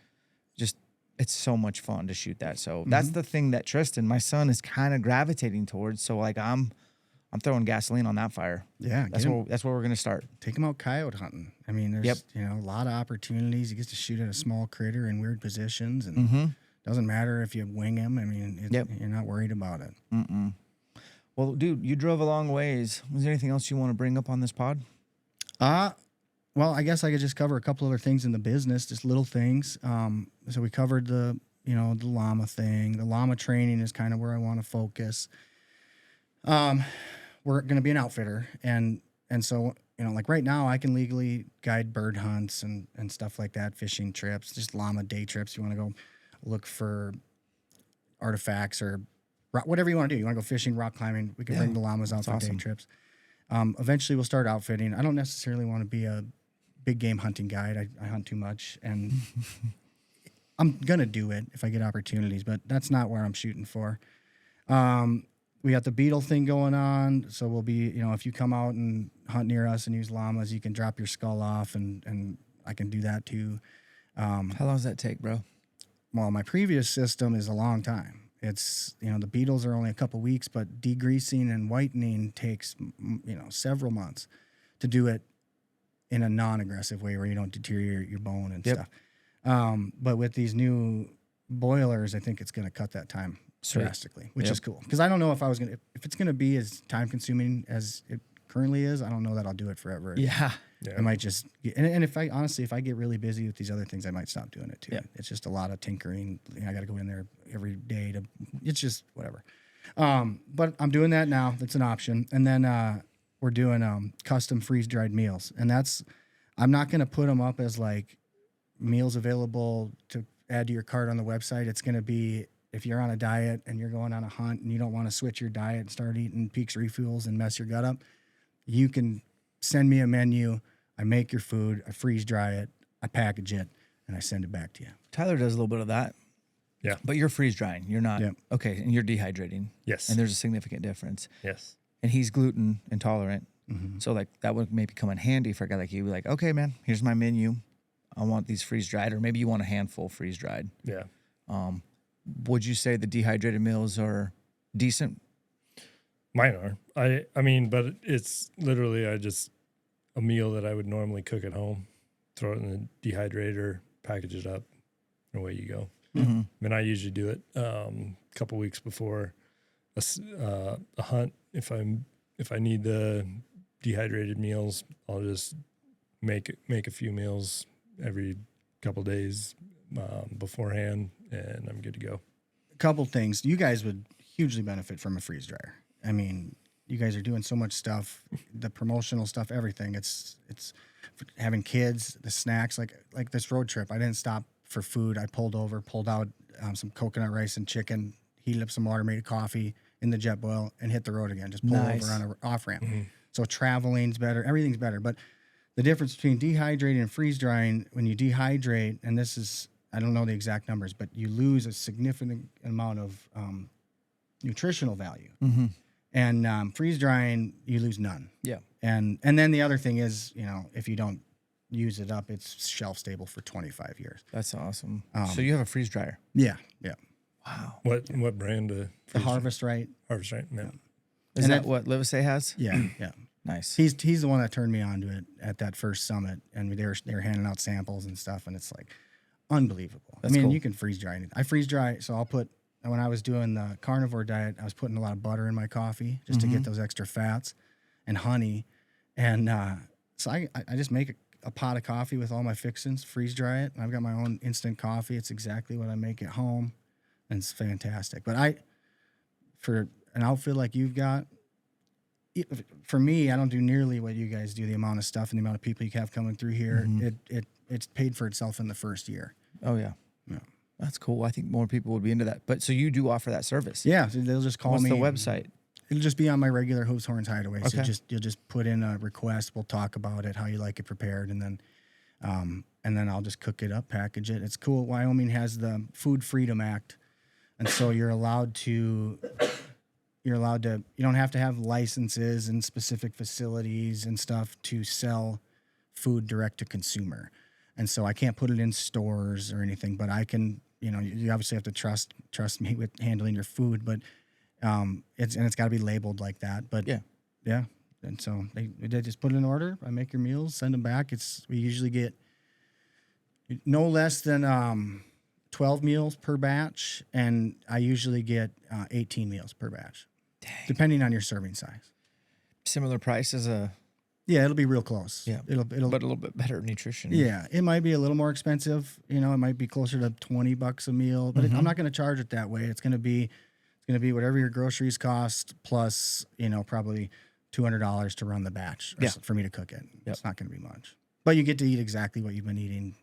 it's so much fun to shoot that. So that's the thing that Tristan, my son, is kind of gravitating towards. So I'm throwing gasoline on that fire. Yeah. That's where we're gonna start. Take him out coyote hunting. I mean, there's a lot of opportunities. He gets to shoot at a small critter in weird positions, and doesn't matter if you wing him. I mean, you're not worried about it. Well, dude, you drove a long ways. Was there anything else you want to bring up on this pod? Well, I guess I could just cover a couple other things in the business, just little things. So we covered the llama thing. The llama training is kind of where I want to focus. We're going to be an outfitter. And so, right now I can legally guide bird hunts and stuff like that, fishing trips, just llama day trips. You want to go look for artifacts or whatever you want to do. You want to go fishing, rock climbing. We can bring the llamas out for day trips. Eventually we'll start outfitting. I don't necessarily want to be a big game hunting guide. I hunt too much, and I'm going to do it if I get opportunities, but that's not where I'm shooting for. We got the beetle thing going on. So we'll be, if you come out and hunt near us and use llamas, you can drop your skull off and I can do that too. How long does that take, bro? Well, my previous system is a long time. It's, the beetles are only a couple weeks, but degreasing and whitening takes, several months to do it in a non-aggressive way where you don't deteriorate your bone and Yep. stuff. But with these new boilers, I think it's going to cut that time Sweet. drastically, which Yep. is cool. Because I don't know if it's going to be as time consuming as it currently is. I don't know that I'll do it forever. Yeah. Yeah. I might just and if I get really busy with these other things, I might stop doing it too. Yeah. It's just a lot of tinkering. I got to go in there every day it's just whatever. But I'm doing that now. That's an option. And then we're doing custom freeze dried meals, and I'm not going to put them up as like meals available to add to your cart on the website. It's going to be if you're on a diet and you're going on a hunt and you don't want to switch your diet and start eating Peaks Refuels and mess your gut up, you can send me a menu. I make your food, I freeze dry it, I package it, and I send it back to you. Tyler does a little bit of that. Yeah. But you're freeze drying. You're not. Yep. Okay. And you're dehydrating. Yes. And there's a significant difference. Yes. And he's gluten intolerant. Mm-hmm. So like that would maybe come in handy for a guy like you. Like, okay, man, here's my menu. I want these freeze dried, or maybe you want a handful freeze dried. Yeah. Would you say the dehydrated meals are decent? Mine are. I mean, but it's literally a meal that I would normally cook at home, throw it in the dehydrator, package it up, and away you go. Mm-hmm. I mean, I usually do it a couple weeks before a hunt. If I need the dehydrated meals, I'll just make a few meals every couple days beforehand, and I'm good to go. A couple things. You guys would hugely benefit from a freeze dryer. I mean, you guys are doing so much stuff, the promotional stuff, everything. It's having kids, the snacks, like this road trip. I didn't stop for food. I pulled out some coconut rice and chicken, heated up some water, made a coffee in the jet boil, and hit the road again. Just pull Nice. over on an off ramp. Mm-hmm. So traveling's better. Everything's better. But the difference between dehydrating and freeze drying, when you dehydrate, and this is, I don't know the exact numbers, but you lose a significant amount of nutritional value. Mm-hmm. And freeze drying, you lose none. Yeah. And then the other thing is, if you don't use it up, it's shelf stable for 25 years. That's awesome. So you have a freeze dryer. Yeah. Wow. What brand? The Harvest Right. Harvest, right? Yeah. Is And that that- what Livesay has? Yeah. Nice. He's the one that turned me on to it at that first summit, and they were handing out samples and stuff, and it's like unbelievable. That's I mean, cool. you can freeze dry anything. I freeze dry, so I'll put. When I was doing the carnivore diet, I was putting a lot of butter in my coffee just to get those extra fats, and honey, and so I just make a pot of coffee with all my fixings, freeze dry it, and I've got my own instant coffee. It's exactly what I make at home, and it's fantastic. But for an outfit like you've got. For me, I don't do nearly what you guys do. The amount of stuff and the amount of people you have coming through here, it's paid for itself in the first year. Oh yeah. Yeah. That's cool. I think more people would be into that. But so you do offer that service. Yeah, so they'll just call What's me. the website? It'll just be on my regular Hooves Horns Hideaway. So Okay. you'll just put in a request. We'll talk about it, how you like it prepared, and then I'll just cook it up, package it. It's cool. Wyoming has the Food Freedom Act, and so you don't have to have licenses and specific facilities and stuff to sell food direct to consumer. And so I can't put it in stores or anything, but I can, you obviously have to trust me with handling your food, but it's got to be labeled like that. But yeah. And so they just put it in order. I make your meals, send them back. We usually get no less than 12 meals per batch, and I usually get 18 meals per batch. Depending on your serving size. Similar price as a Yeah, it'll be real close. Yeah. It'll but a little bit better nutrition. yeah, it might be a little more expensive. It might be closer to $20 a meal, but I'm not going to charge it that way. It's going to be whatever your groceries cost plus, probably $200 to run the batch for me to cook it. It's not going to be much. But you get to eat exactly what you've been eating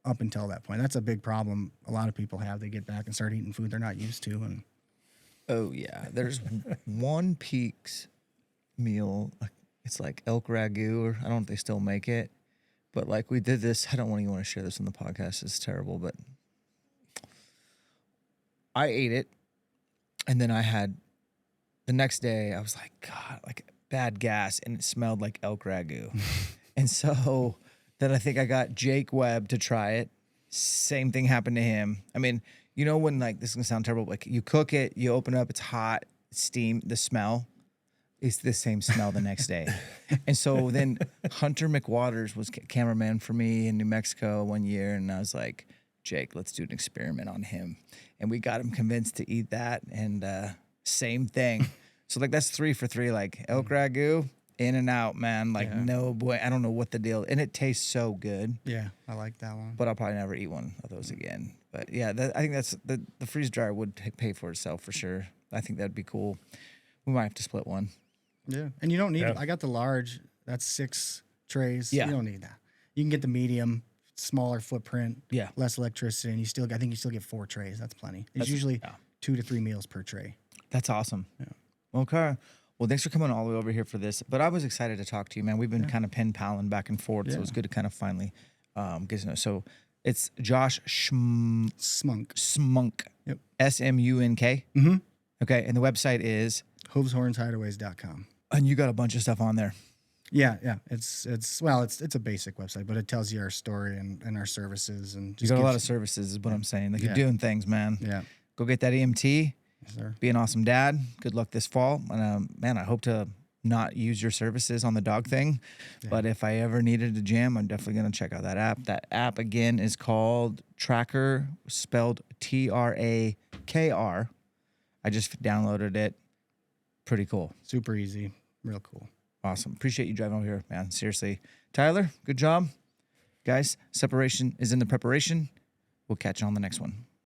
up until that point. That's a big problem a lot of people have. They get back and start eating food they're not used to, and Oh yeah. There's one Peaks meal. It's like elk ragu, or I don't know if they still make it. But like we did this. I don't even want to share this on the podcast. It's terrible, but I ate it, and then I had the next day. I was like, God, like bad gas, and it smelled like elk ragu. And so then I think I got Jake Webb to try it. Same thing happened to him. I mean, when like this is gonna sound terrible, like you cook it, you open it up, it's hot, steam, the smell. it's the same smell the next day. And so then Hunter McWaters was cameraman for me in New Mexico one year. And I was like, Jake, let's do an experiment on him. And we got him convinced to eat that. And same thing. So like that's 3 for 3, like elk ragu, in and out, man. Like no boy, I don't know what the deal. And it tastes so good. Yeah, I like that one. But I'll probably never eat one of those again. But yeah, I think that's the freeze dryer would pay for itself for sure. I think that'd be cool. We might have to split one. Yeah, and you don't need. I got the large. That's 6 trays. Yeah, you don't need that. You can get the medium, smaller footprint. Yeah, less electricity, and I think you still get 4 trays. That's plenty. It's usually 2 to 3 meals per tray. That's awesome. Yeah. Okay. Well, thanks for coming all the way over here for this. But I was excited to talk to you, man. We've been kind of pen paling back and forth, so it was good to kind of finally get to know. So it's Josh Smunk. Smunk. Yep. SMUNK. Mm-hmm. Okay, and the website is hooveshornshideaways.com. And you got a bunch of stuff on there. Yeah. It's a basic website, but it tells you our story and our services, and you got a lot of services, is what I'm saying. Like you're doing things, man. Yeah. Go get that EMT. Yes, sir. Be an awesome dad. Good luck this fall. And man, I hope to not use your services on the dog thing, but if I ever needed a jam, I'm definitely gonna check out that app. That app again is called Tracker, spelled TRAKR. I just downloaded it. Pretty cool. Super easy. Real cool. Awesome. Appreciate you driving over here, man. Seriously. Tyler, good job. Guys, separation is in the preparation. We'll catch you on the next one.